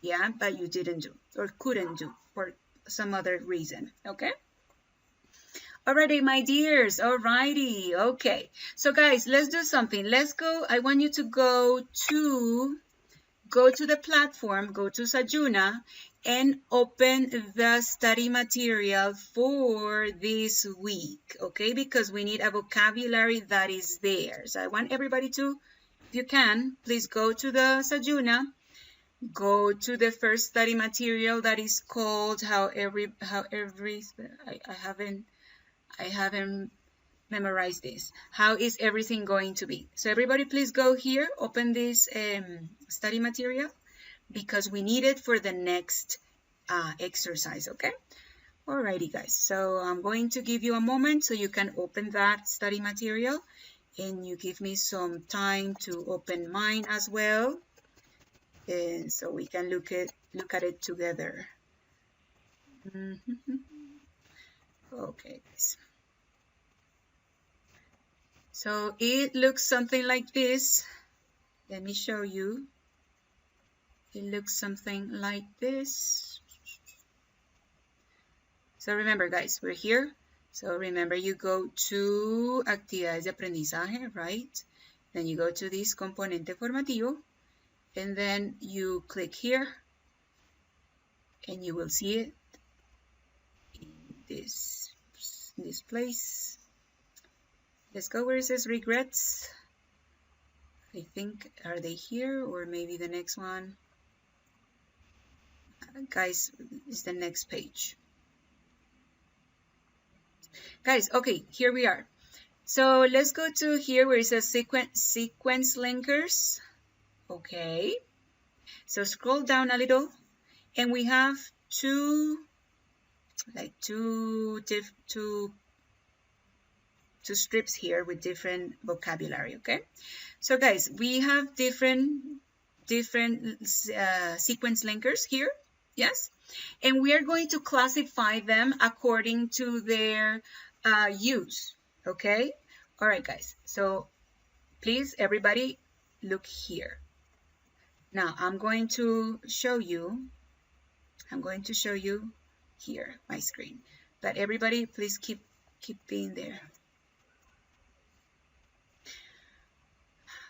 yeah, but you didn't do or couldn't do for some other reason. Okay. Alrighty, my dears. Alrighty. Okay. So guys, let's do something. Let's go. I want you to go to the platform, go to Sajuna and open the study material for this week. Okay, because we need a vocabulary that is there. So I want everybody to, if you can, please go to the Sajuna. Go to the first study material that is called I haven't memorized this. How is everything going to be? So everybody please go here, open this study material because we need it for the next exercise, okay? Alrighty guys, so I'm going to give you a moment so you can open that study material and you give me some time to open mine as well. And so we can look at it together. Okay, guys. So it looks something like this. Let me show you. It looks something like this. So remember guys, we're here. So remember you go to actividades de aprendizaje, right? Then you go to this componente formativo and then you click here and you will see it in this place. Let's go where it says regrets. I think, are they here or maybe the next one? Guys, is the next page. Guys, okay, here we are. So let's go to here where it says sequence linkers. Okay. So scroll down a little and we have two strips here with different vocabulary, okay? So guys, we have different sequence linkers here, yes? And we are going to classify them according to their use, okay? All right, guys, so please, everybody, look here. Now, I'm going to show you here, my screen. But everybody, please keep being there.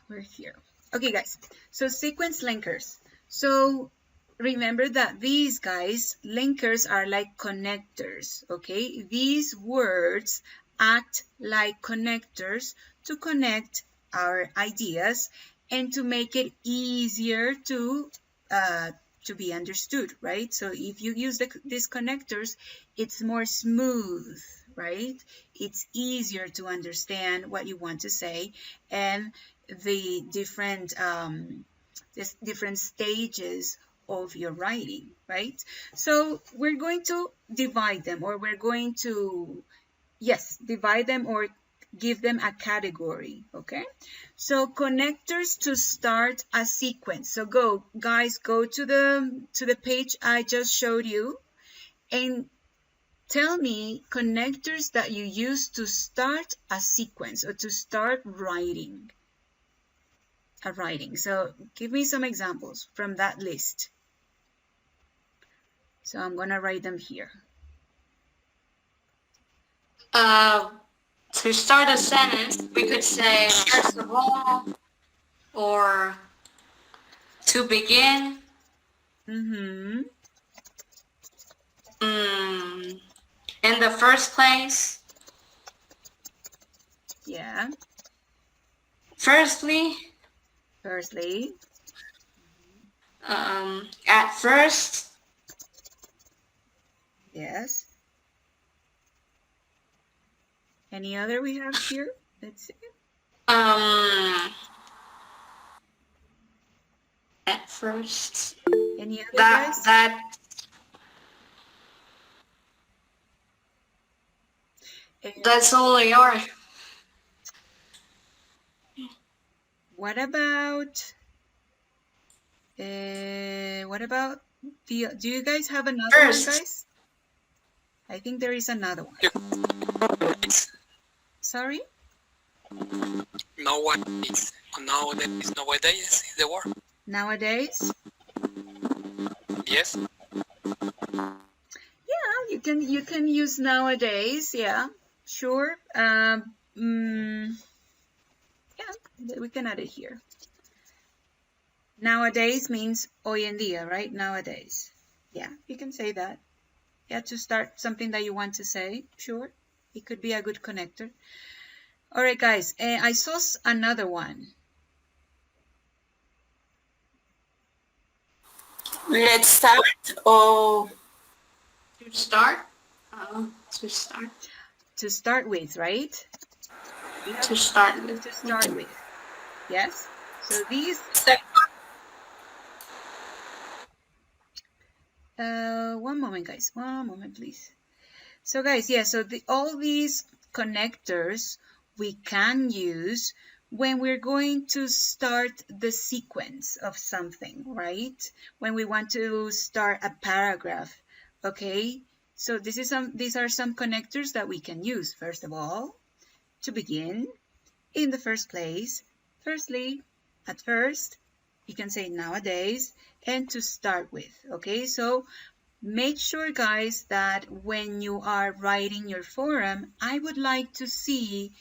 We're here. Okay, guys, so sequence linkers. So remember that these guys, linkers are like connectors, okay? These words act like connectors to connect our ideas and to make it easier to be understood, right? So if you use these connectors, it's more smooth, right? It's easier to understand what you want to say and the different stages of your writing, right? So we're going to divide them, or we're going to, yes, divide them or give them a category, okay? So connectors to start a sequence. So go, guys, go to the page I just showed you and tell me connectors that you use to start a sequence or to start writing. So give me some examples from that list. So I'm gonna write them here.
To start a sentence, we could say first of all, or to begin.
Mm-hmm.
In the first place.
Yeah.
Firstly. At first.
Yes. Any other we have here? Let's see.
At first.
Any other guys?
That's all they are.
What about do you guys have another one, guys? I think there is another one. Sorry?
Nowadays. Nowadays is the word.
Nowadays?
Yes.
Yeah, you can use nowadays. Yeah, sure. Yeah, we can add it here. Nowadays means hoy en día, right? Nowadays. Yeah, you can say that. Yeah, to start something that you want to say. Sure, it could be a good connector. All right, guys. I saw another one.
Let's start. Oh.
To start?
To start with, right?
To start with.
Yes. So these. One moment, guys. One moment, please. So, guys, yeah. So all these connectors we can use when we're going to start the sequence of something, right? When we want to start a paragraph, okay? So these are some connectors that we can use. First of all, to begin, in the first place, firstly, at first, you can say nowadays, and to start with, okay? So make sure, guys, that when you are writing your forum, I would like to see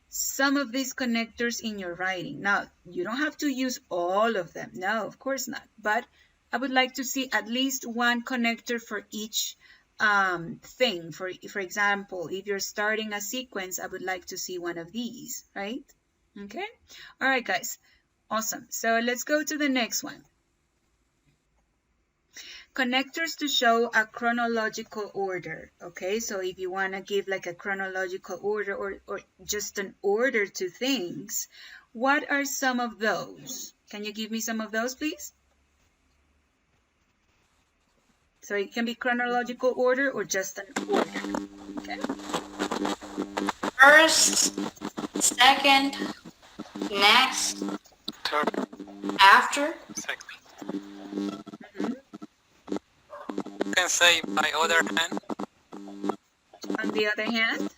some of these connectors in your writing. Now, you don't have to use all of them. No, of course not. But I would like to see at least one connector for each thing. For example, if you're starting a sequence, I would like to see one of these, right? Okay. All right, guys. Awesome. So let's go to the next one. Connectors to show a chronological order. Okay, so if you want to give like a chronological order or just an order to things, what are some of those? Can you give me some of those, please? So it can be chronological order or just an order. Okay.
First, second, next,
Third.
after.
Exactly. You can say by other hand.
On the other hand?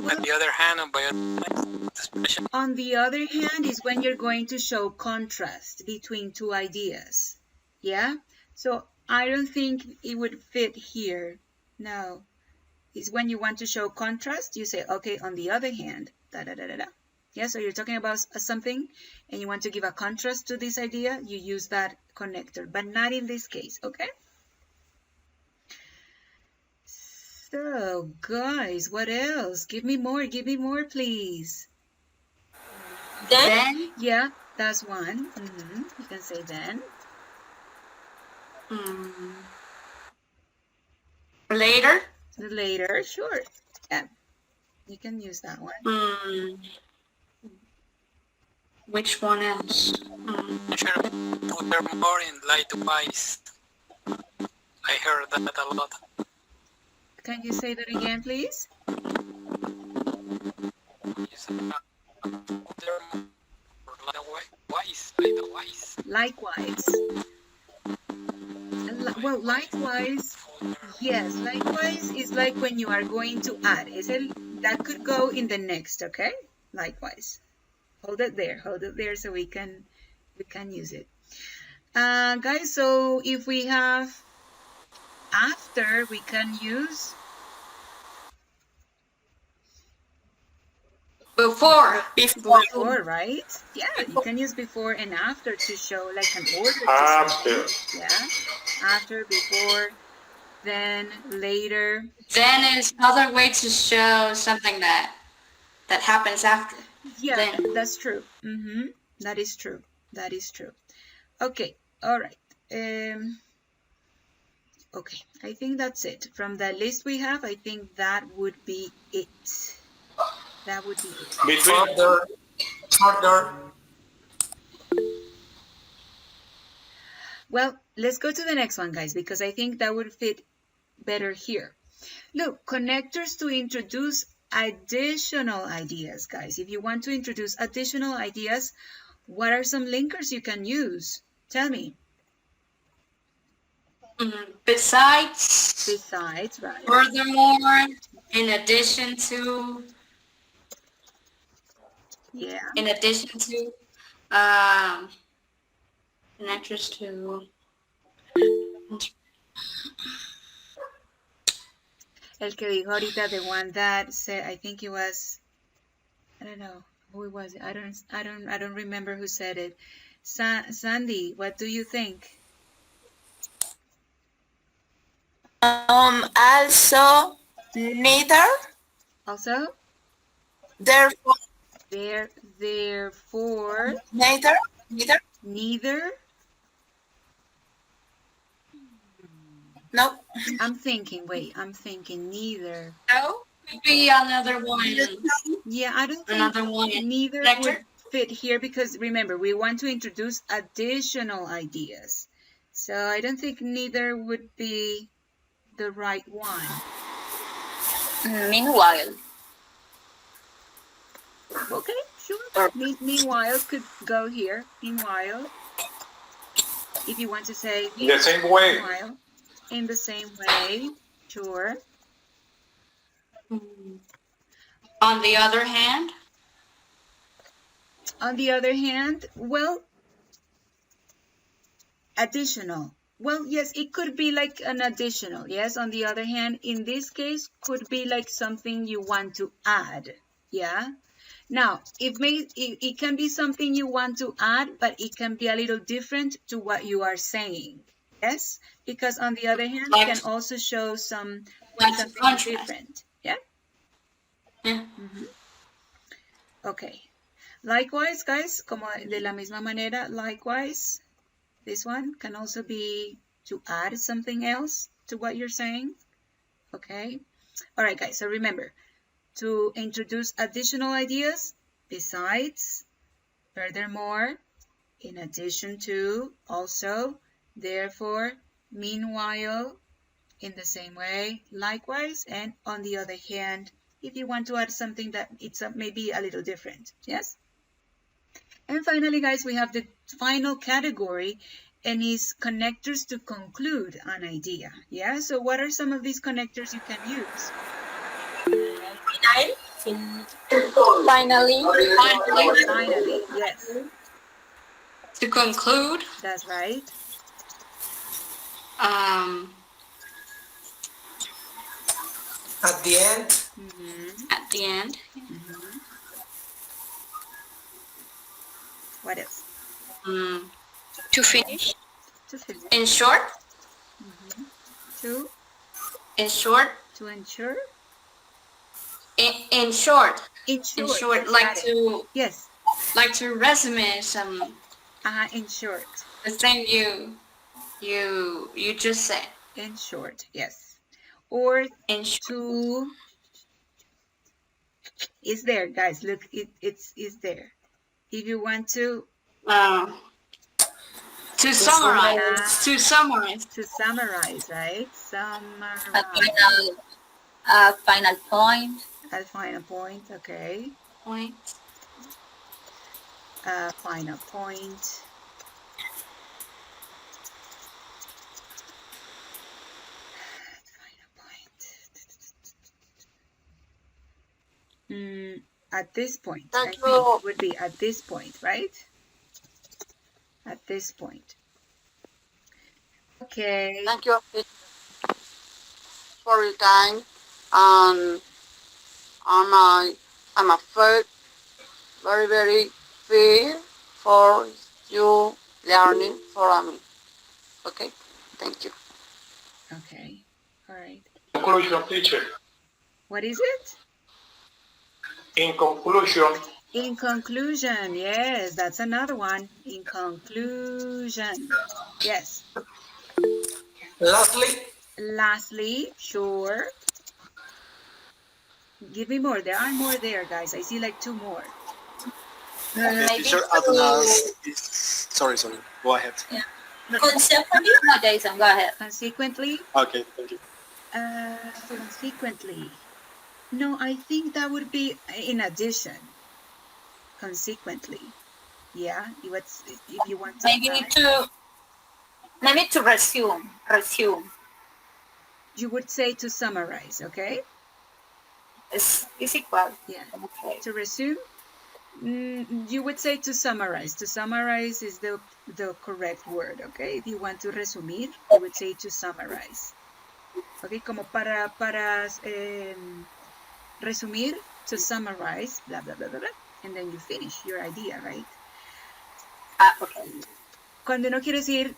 On the other hand, or by other hand, expression.
On the other hand is when you're going to show contrast between two ideas. Yeah? So I don't think it would fit here. No. It's when you want to show contrast, you say, okay, on the other hand, da da da da da. Yeah, so you're talking about something and you want to give a contrast to this idea, you use that connector, but not in this case, okay? So, guys, what else? Give me more, please.
Then?
Yeah, that's one. You can say then.
Later?
Later, sure. Yeah, you can use that one.
Which one else?
Sure, put more in likewise. I heard that a lot.
Can you say that again, please? Likewise. Well, likewise, yes, likewise is like when you are going to add. That could go in the next, okay? Likewise. Hold it there so we can use it. Guys, so if we have after, we can use
before,
right? Yeah, you can use before and after to show like an order.
After.
Yeah, after, before, then, later.
Then is another way to show something that happens after.
Yeah,
then.
That's true. That is true. Okay, all right. Okay, I think that's it. From the list we have, I think that would be it. That would be it.
Further.
Well, let's go to the next one, guys, because I think that would fit better here. Look, connectors to introduce additional ideas, guys. If you want to introduce additional ideas, what are some linkers you can use? Tell me.
Besides,
right.
Furthermore, in addition to.
Yeah.
In addition to, connectors to.
El que dijo ahorita, the one that said, I think it was, I don't know, who was it? I don't remember who said it. Sandy, what do you think?
Also, neither.
Also?
Therefore.
Therefore.
Neither. No.
I'm thinking neither.
No, could be another one.
Yeah, I don't think neither would fit here because remember, we want to introduce additional ideas. So I don't think neither would be the right one.
Meanwhile.
Okay, sure. Meanwhile could go here. Meanwhile. If you want to say
in the same way.
Meanwhile. In the same way, sure.
On the other hand?
On the other hand, well, additional. Well, yes, it could be like an additional. Yes, on the other hand, in this case, could be like something you want to add. Yeah. Now, it can be something you want to add, but it can be a little different to what you are saying. Yes, because on the other hand, it can also show something different. Yeah?
Yeah.
Okay. Likewise, guys, como de la misma manera, likewise, this one can also be to add something else to what you're saying. Okay. All right, guys. So remember, to introduce additional ideas, besides, furthermore, in addition to, also, therefore, meanwhile, in the same way, likewise, and on the other hand, if you want to add something that it's maybe a little different. Yes? And finally, guys, we have the final category, and is connectors to conclude an idea. Yeah, so what are some of these connectors you can use?
Finally,
yes.
To conclude.
That's right.
At the end.
At the end.
What else?
To finish.
To finish.
In short.
To.
In short.
To ensure.
In short.
In short. Yes,
like to.
Yes.
Like to resume some.
In short.
The thing you just said.
In short, yes. Or
in short.
To. It's there, guys. Look, it's there. If you want to.
To summarize. To summarize.
To summarize, right? Summarize.
A final point.
A final point, okay.
Point.
A final point. At this point, I think it would be at this point, right? At this point. Okay.
Thank you for your time, and I'm afraid very feel for you learning for me. Okay, thank you.
Okay, all right.
Conclusion, teacher.
What is it?
In conclusion.
In conclusion, yes, that's another one. In conclusion, yes. Lastly, sure. Give me more. There are more there, guys. I see like two more.
Teacher, at last is... Sorry. Go ahead.
Yeah. Consequently?
No, Jason, go ahead.
Consequently?
Okay, thank you.
Consequently. No, I think that would be in addition. Consequently. Yeah, if you want to...
Maybe to resume.
You would say to summarize, okay?
Is equal.
Yeah.
Okay.
To resume, you would say to summarize. To summarize is the correct word, okay? If you want to resumir, you would say to summarize. Okay, como para resumir, to summarize, blah, blah, blah, blah, blah, and then you finish your idea, right?
Okay.
Cuando uno quiere decir,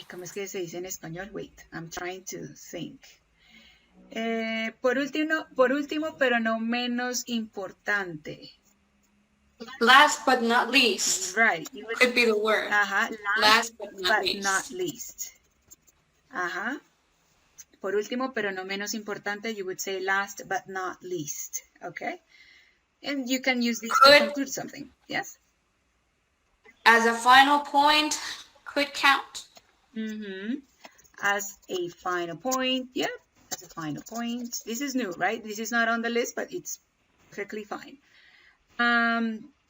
¿cómo es que se dice en español? Wait, I'm trying to think. Por último, pero no menos importante.
Last but not least.
Right.
Could be the word. Last but
not least. Por último, pero no menos importante, you would say last but not least. Okay? And you can use this to conclude something. Yes?
As a final point, could count.
As a final point, yeah. As a final point. This is new, right? This is not on the list, but it's perfectly fine.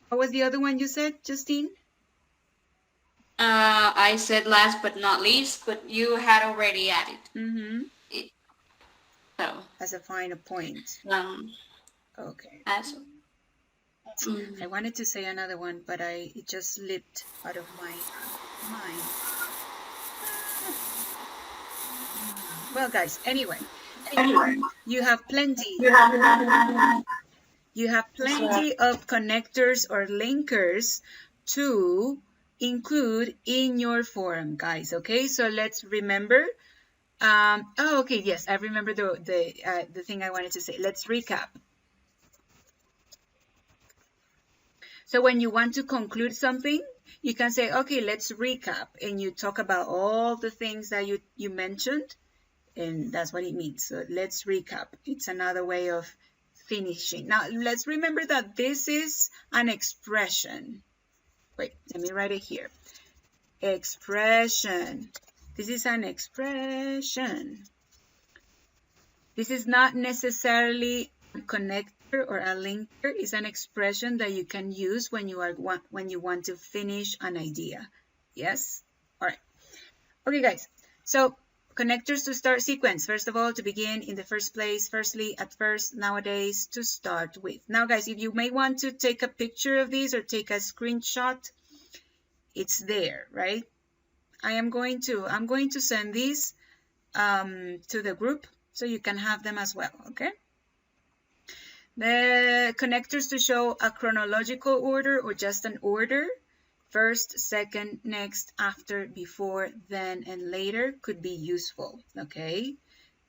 What was the other one you said, Justine?
I said last but not least, but you had already added. So.
As a final point. Okay. I wanted to say another one, but it just slipped out of my mind. Well, guys, anyway, you have plenty. You have plenty of connectors or linkers to include in your form, guys. Okay, so let's remember. Okay, yes, I remember the thing I wanted to say. Let's recap. So when you want to conclude something, you can say, okay, let's recap, and you talk about all the things that you mentioned, and that's what it means. So let's recap. It's another way of finishing. Now, let's remember that this is an expression. Wait, let me write it here. Expression. This is an expression. This is not necessarily a connector or a linker. It's an expression that you can use when you want to finish an idea. Yes? All right. Okay, guys. So connectors to start sequence. First of all, to begin in the first place, firstly, at first, nowadays, to start with. Now, guys, if you may want to take a picture of these or take a screenshot, it's there, right? I'm going to send these to the group so you can have them as well, okay? The connectors to show a chronological order or just an order. First, second, next, after, before, then, and later could be useful, okay?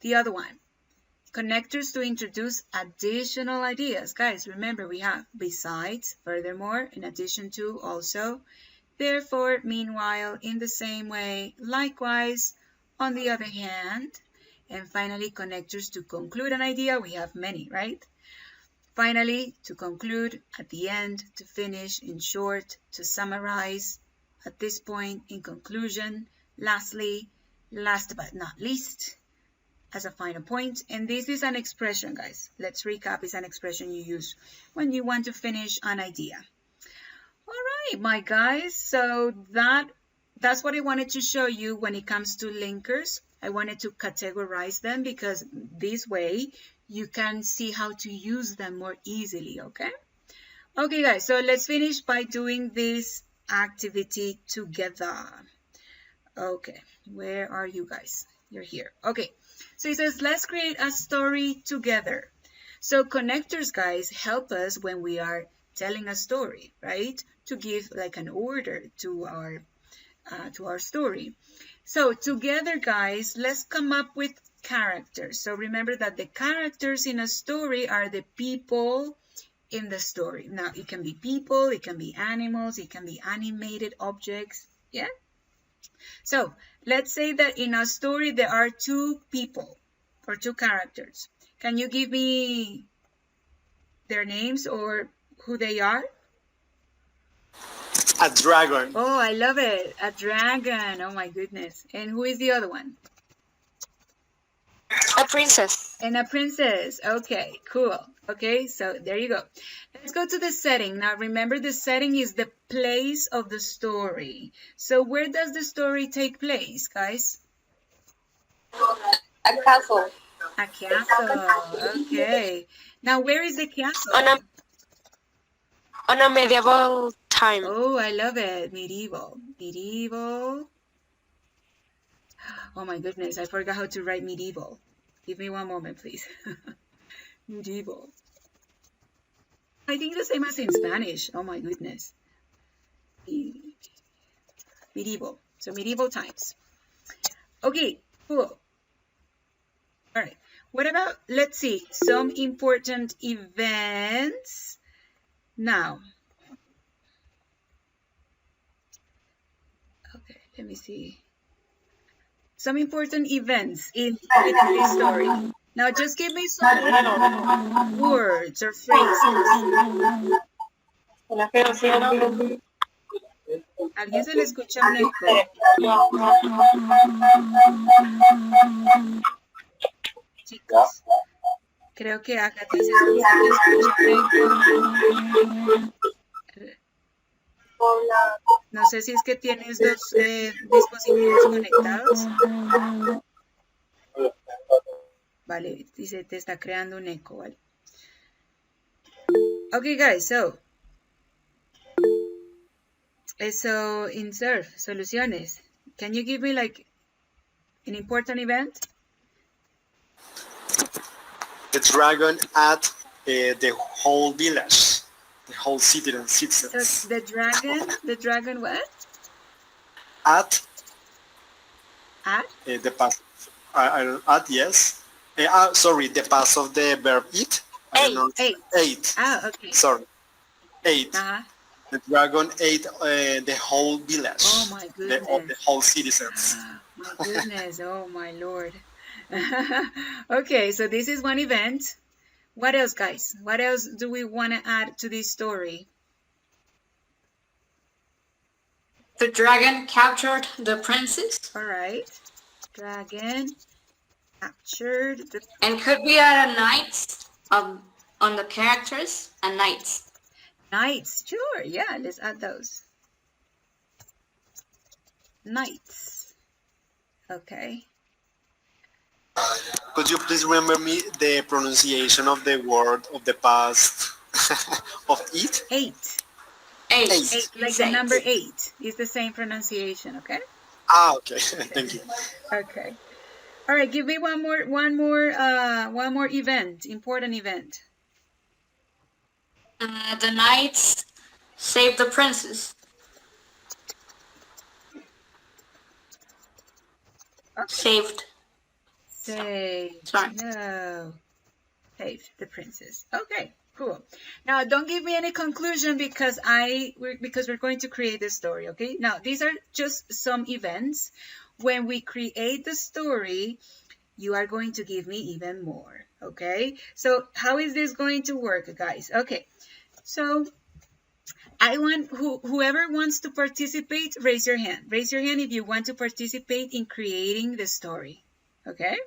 The other one, connectors to introduce additional ideas. Guys, remember we have besides, furthermore, in addition to, also, therefore, meanwhile, in the same way, likewise, on the other hand, and finally, connectors to conclude an idea. We have many, right? Finally, to conclude, at the end, to finish, in short, to summarize, at this point, in conclusion, lastly, last but not least, as a final point. And this is an expression, guys. Let's recap. It's an expression you use when you want to finish an idea. All right, my guys. So that's what I wanted to show you when it comes to linkers. I wanted to categorize them because this way you can see how to use them more easily, okay? Okay, guys, so let's finish by doing this activity together. Okay, where are you guys? You're here. Okay, so it says, let's create a story together. So connectors, guys, help us when we are telling a story, right? To give like an order to our story. So together, guys, let's come up with characters. So remember that the characters in a story are the people in the story. Now, it can be people, it can be animals, it can be animated objects, yeah? So let's say that in a story there are two people or two characters. Can you give me their names or who they are?
A dragon.
Oh, I love it. A dragon. Oh my goodness. And who is the other one?
A princess.
And a princess. Okay, cool. Okay, so there you go. Let's go to the setting. Now remember, the setting is the place of the story. So where does the story take place, guys?
A castle.
A castle. Okay. Now where is the castle?
On a medieval time.
Oh, I love it. Medieval. Medieval. Oh my goodness, I forgot how to write medieval. Give me one moment, please. Medieval. I think the same as in Spanish. Oh my goodness. Medieval. So medieval times. Okay, cool. All right. What about, let's see, some important events. Now, okay, let me see. Some important events in this story. Now, just give me some words or phrases. ¿Alguien se le escucha un eco? Chicos, creo que acá te dice que se le escucha un eco. No sé si es que tienes dos dispositivos conectados. Vale, dice te está creando un eco, ¿vale? Okay, guys, so insert soluciones. Can you give me like an important event?
The dragon at the whole village, the whole city and citizens.
So the dragon what?
At
the
past. At yes. Sorry, the past of the verb eat. Ate.
Ah, okay.
Sorry, ate.
Uh-huh.
The dragon ate the whole village.
Oh my goodness.
The whole citizens.
My goodness. Oh my Lord. Okay, so this is one event. What else, guys? What else do we want to add to this story?
The dragon captured the princess.
All right. Dragon captured the...
And could be at a night on the characters and nights.
Nights, sure, yeah, let's add those. Nights. Okay.
Could you please remember me the pronunciation of the word of the past of it?
Eight.
Eight.
Like the number 8 is the same pronunciation, okay?
Ah, okay. Thank you.
Okay. All right, give me one more event, important event.
The knights saved the princess.
Okay.
Saved.
Sorry. No. Saved the princess. Okay, cool. Now, don't give me any conclusion because we're going to create this story, okay? Now, these are just some events. When we create the story, you are going to give me even more, okay? So how is this going to work, guys? Okay, so I want whoever wants to participate, raise your hand. Raise your hand if you want to participate in creating the story, okay?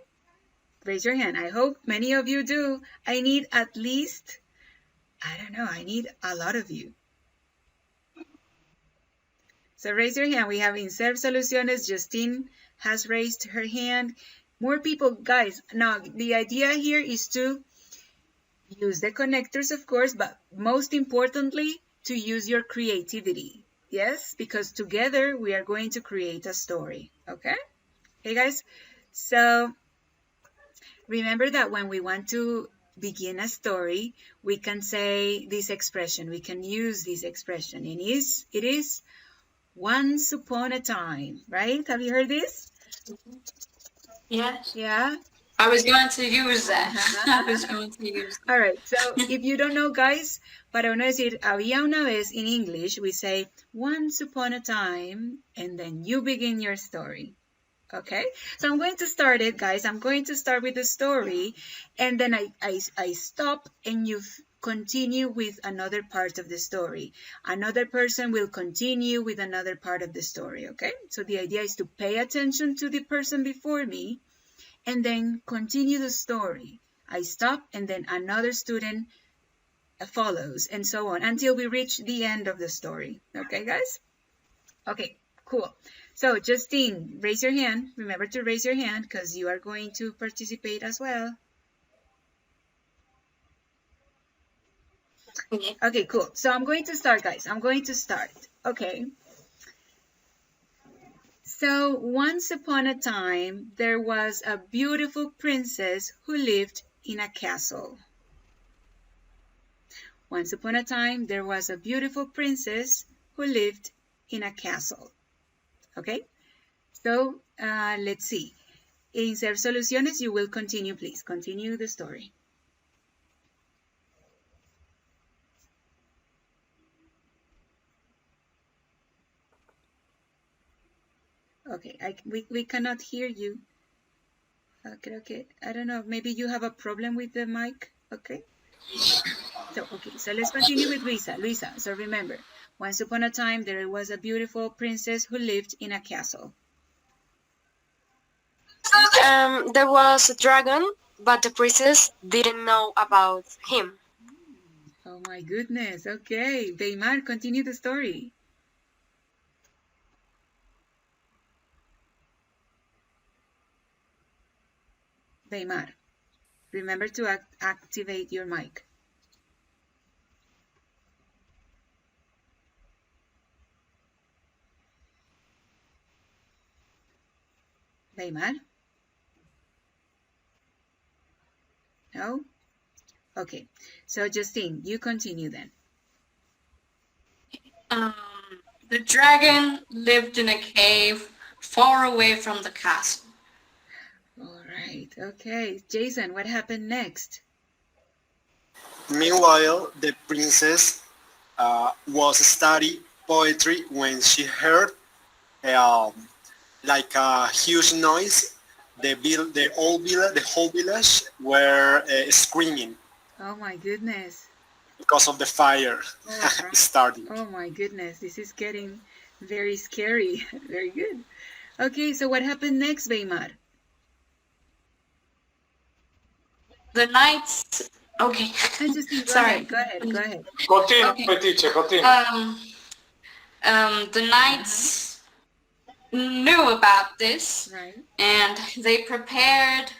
Raise your hand. I hope many of you do. I need at least, I don't know, I need a lot of you. So raise your hand. We have Insert Soluciones. Justine has raised her hand. More people, guys. Now, the idea here is to use the connectors, of course, but most importantly, to use your creativity. Yes, because together we are going to create a story. Okay? Hey, guys. So remember that when we want to begin a story, we can say this expression. We can use this expression. And it is once upon a time, right? Have you heard this?
Yes.
Yeah.
I was going to use that.
All right. So if you don't know, guys, para uno decir había una vez in English, we say once upon a time, and then you begin your story. Okay, so I'm going to start it, guys. I'm going to start with the story, and then I stop, and you continue with another part of the story. Another person will continue with another part of the story, okay? So the idea is to pay attention to the person before me, and then continue the story. I stop, and then another student follows, and so on, until we reach the end of the story. Okay, guys? Okay, cool. So, Justine, raise your hand. Remember to raise your hand because you are going to participate as well. Okay, cool. So I'm going to start, guys. I'm going to start. Okay. So, once upon a time, there was a beautiful princess who lived in a castle. Once upon a time, there was a beautiful princess who lived in a castle. Okay? So, let's see. Insert Soluciones, you will continue, please. Continue the story. Okay, we cannot hear you. Okay. I don't know. Maybe you have a problem with the mic. Okay. So let's continue with Luisa. Luisa, so remember, once upon a time, there was a beautiful princess who lived in a castle.
There was a dragon, but the princess didn't know about him.
Oh my goodness. Okay. Weimar, continue the story. Weimar, remember to activate your mic. Weimar? No? Okay. So, Justine, you continue then.
The dragon lived in a cave far away from the castle.
All right. Okay. Jason, what happened next?
Meanwhile, the princess was studying poetry when she heard like a huge noise. The whole village were screaming.
Oh my goodness.
Because of the fire starting.
Oh my goodness, this is getting very scary. Very good. Okay, so what happened next, Weimar?
the knights. Okay. Sorry.
Go ahead.
Continue,
Okay.
teacher, continue.
The knights knew about this, and they prepared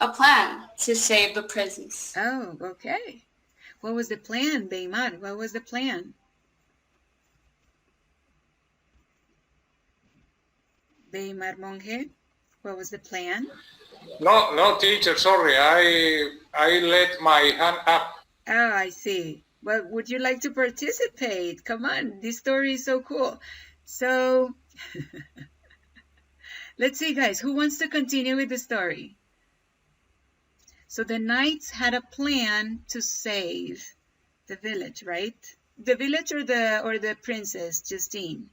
a plan to save the princess.
Oh, okay. What was the plan, Beymar? What was the plan? Beymar Monge, what was the plan?
No, teacher, sorry. I let my hand up.
Oh, I see. Well, would you like to participate? Come on, this story is so cool. So, let's see, guys, who wants to continue with the story? So the knights had a plan to save the village, right? The village or the princess, Justine?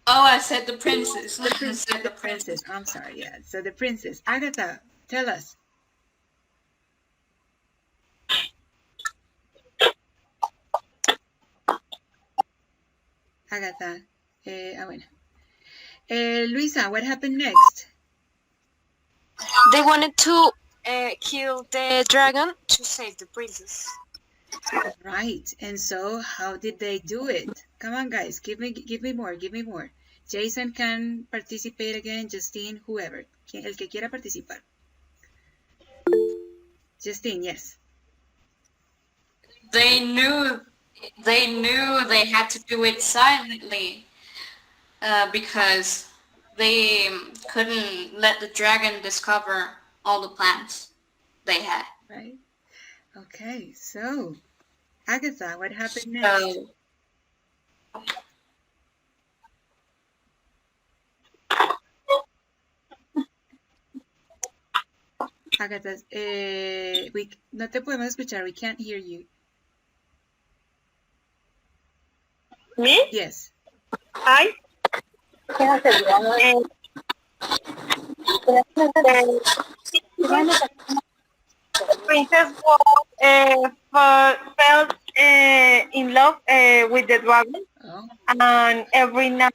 Oh, I said the princess.
The princess. I'm sorry, yeah. So the princess. Agatha, tell us. Agatha. Bueno. Luisa, what happened next?
They wanted to kill the dragon to save the princess.
Right. And so how did they do it? Come on, guys. Give me more. Jason can participate again. Justine, whoever. El que quiera participar. Justine, yes.
They knew they had to do it silently because they couldn't let the dragon discover all the plans they had.
Right. Okay, so Agatha, what happened next? Agatha, no te podemos escuchar. We can't hear you.
Me?
Yes.
I. Princess fell in love with the dragon, and every night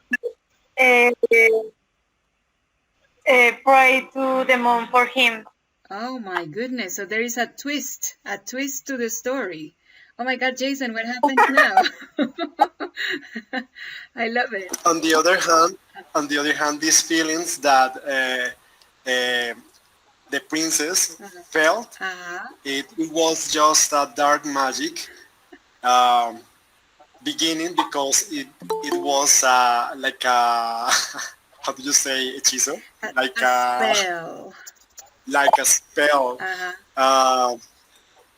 pray to the moon for him.
Oh my goodness! So there is a twist to the story. Oh my God, Jason, what happens now? I love it.
On the other hand, these feelings that the princess felt, it was just a dark magic beginning, because it was like a how do you say hechizo? Like a spell. Like a spell.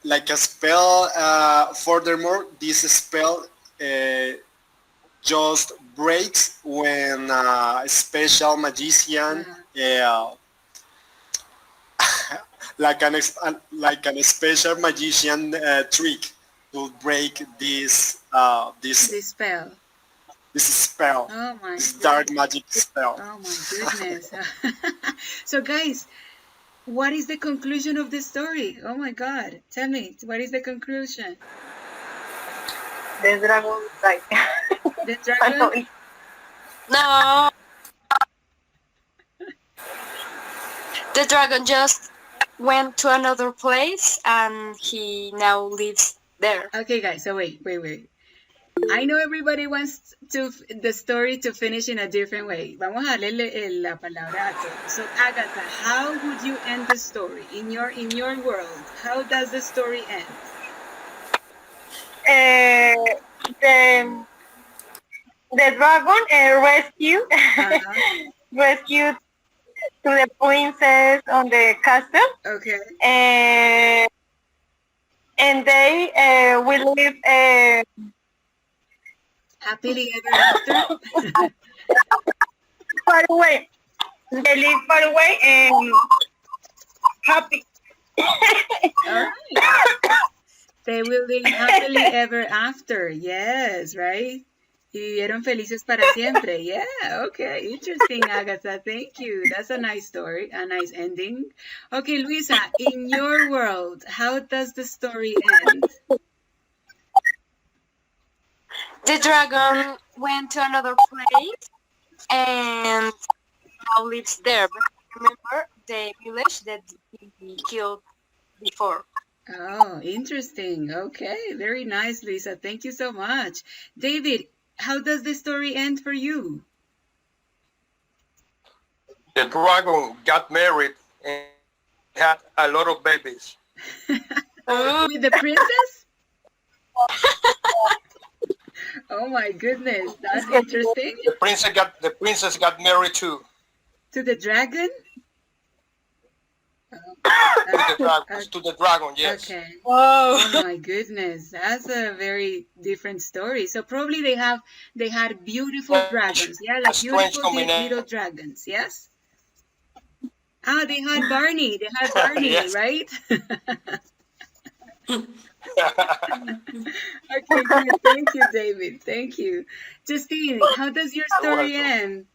Like a spell. Furthermore, this spell just breaks when a special magician, like an special magician trick, will break this
spell.
This spell.
Oh my
this dark magic spell.
Oh my goodness. So guys, what is the conclusion of this story? Oh my God. Tell me, what is the conclusion?
The dragon died.
The dragon?
No. The dragon just went to another place and he now lives there.
Okay guys, so wait. I know everybody wants the story to finish in a different way. Vamos a darle la palabra a todos. So Agatha, how would you end the story in your world? How does the story end?
The dragon rescued to the princess on the castle.
Okay.
And they will live
happily ever after.
Far away. They live far away and happy.
All right. They will live happily ever after. Yes, right? Y vivieron felices para siempre. Yeah, okay. Interesting, Agatha. Thank you. That's a nice story, a nice ending. Okay, Luisa, in your world, how does the story end?
The dragon went to another place and now lives there. But remember the village that he killed before.
Oh, interesting. Okay, very nice, Lisa. Thank you so much. David, how does the story end for you?
The dragon got married and had a lot of babies.
With the princess? Oh my goodness, that's interesting.
The princess got married too.
To the dragon?
To the dragon, yes.
Okay. Oh my goodness, that's a very different story. So probably they had beautiful dragons, yeah, like beautiful little dragons, yes. Ah, they had Barney. They had Barney, yes. Right? Okay, good. Thank you, David. Thank you. Justine, how does your story end?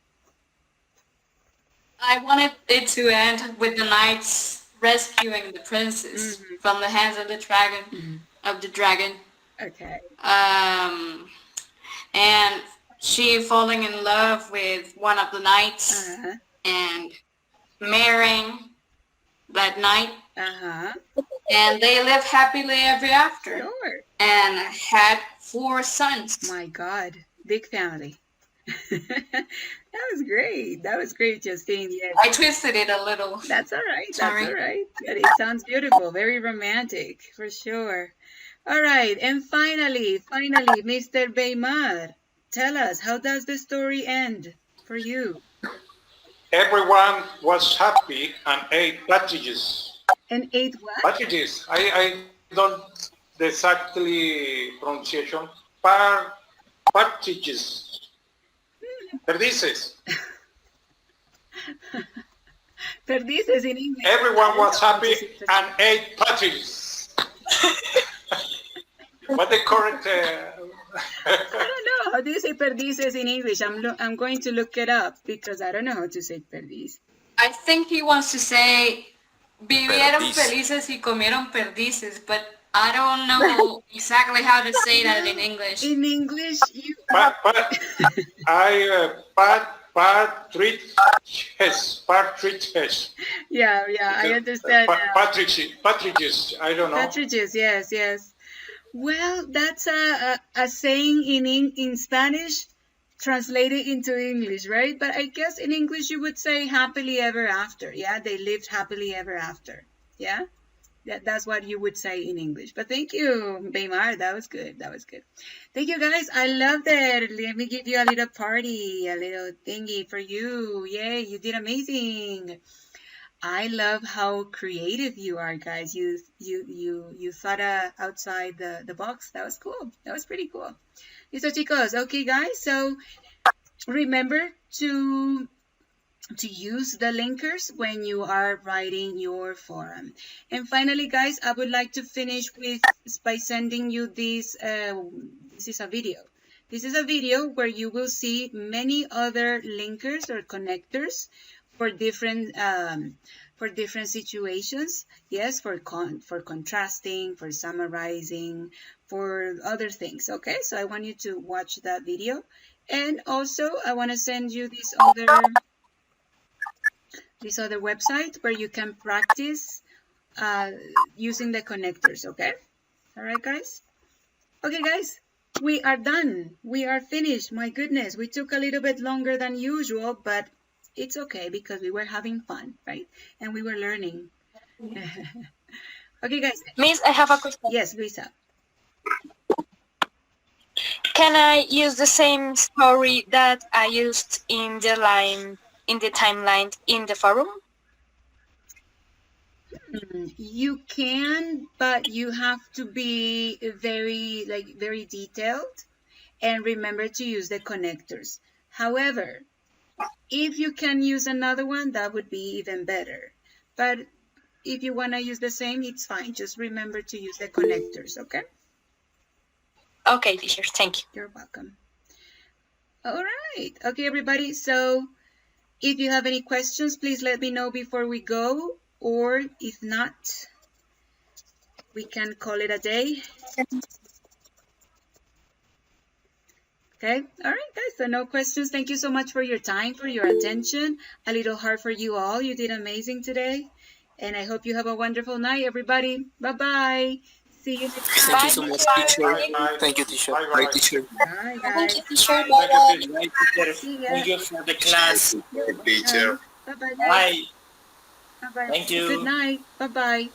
I wanted it to end with the knights rescuing the princess from the hands of the dragon.
Okay.
And she falling in love with one of the knights and marrying that knight. And they lived happily ever after.
Sure.
And had 4 sons.
My God, big family. That was great. That was great, Justine. Yes.
I twisted it a little.
That's all right.
Sorry.
That's all right. But it sounds beautiful. Very romantic, for sure. All right. And finally, Mr. Beymar, tell us, how does the story end for you?
Everyone was happy and ate partridges.
And ate what?
Partridges. I don't exactly pronunciation. Partridges. Perdices.
Perdices in English.
Everyone was happy and ate partridges. What the correct?
I don't know. How do you say perdices in English? I'm going to look it up because I don't know how to say perdiz.
I think he wants to say vivieron felices y comieron perdices, but I don't know exactly how to say that in English.
In English, you...
Partridges.
Yeah, I understand.
Partridges, I don't know.
Partridges, yes. Well, that's a saying in Spanish translated into English, right? But I guess in English you would say happily ever after. Yeah, they lived happily ever after. Yeah, that's what you would say in English. But thank you, Beymar. That was good. Thank you, guys. I loved it. Let me give you a little party, a little thingy for you. Yay, you did amazing. I love how creative you are, guys. You thought outside the box. That was cool. That was pretty cool. Listo, chicos. Okay, guys. So remember to use the linkers when you are writing your forum. And finally, guys, I would like to finish by sending you this. This is a video. This is a video where you will see many other linkers or connectors for different situations. Yes, for contrasting, for summarizing, for other things. Okay, so I want you to watch that video, and also I want to send you this other website where you can practice using the connectors. Okay, all right, guys. Okay, guys. We are done. We are finished. My goodness, we took a little bit longer than usual, but it's okay because we were having fun, right? And we were learning. Okay, guys.
Miss, I have a question.
Yes, Luisa.
Can I use the same story that I used in the timeline in the forum?
You can, but you have to be very detailed and remember to use the connectors. However, if you can use another one, that would be even better. But if you want to use the same, it's fine. Just remember to use the connectors, okay?
Okay, teacher. Thank you.
You're welcome. All right. Okay, everybody. So if you have any questions, please let me know before we go. Or if not, we can call it a day. Okay, all right, guys, so no questions. Thank you so much for your time, for your attention. A little hard for you all. You did amazing today. And I hope you have a wonderful night, everybody. Bye-bye. See you next time.
Thank you so much, teacher. Thank you, teacher. Bye, teacher.
Bye, guys.
Thank you, teacher. Bye-bye.
See ya.
Thank you for the class.
Teacher.
Bye-bye, guys.
Bye.
Bye-bye.
Thank you.
Good night. Bye-bye.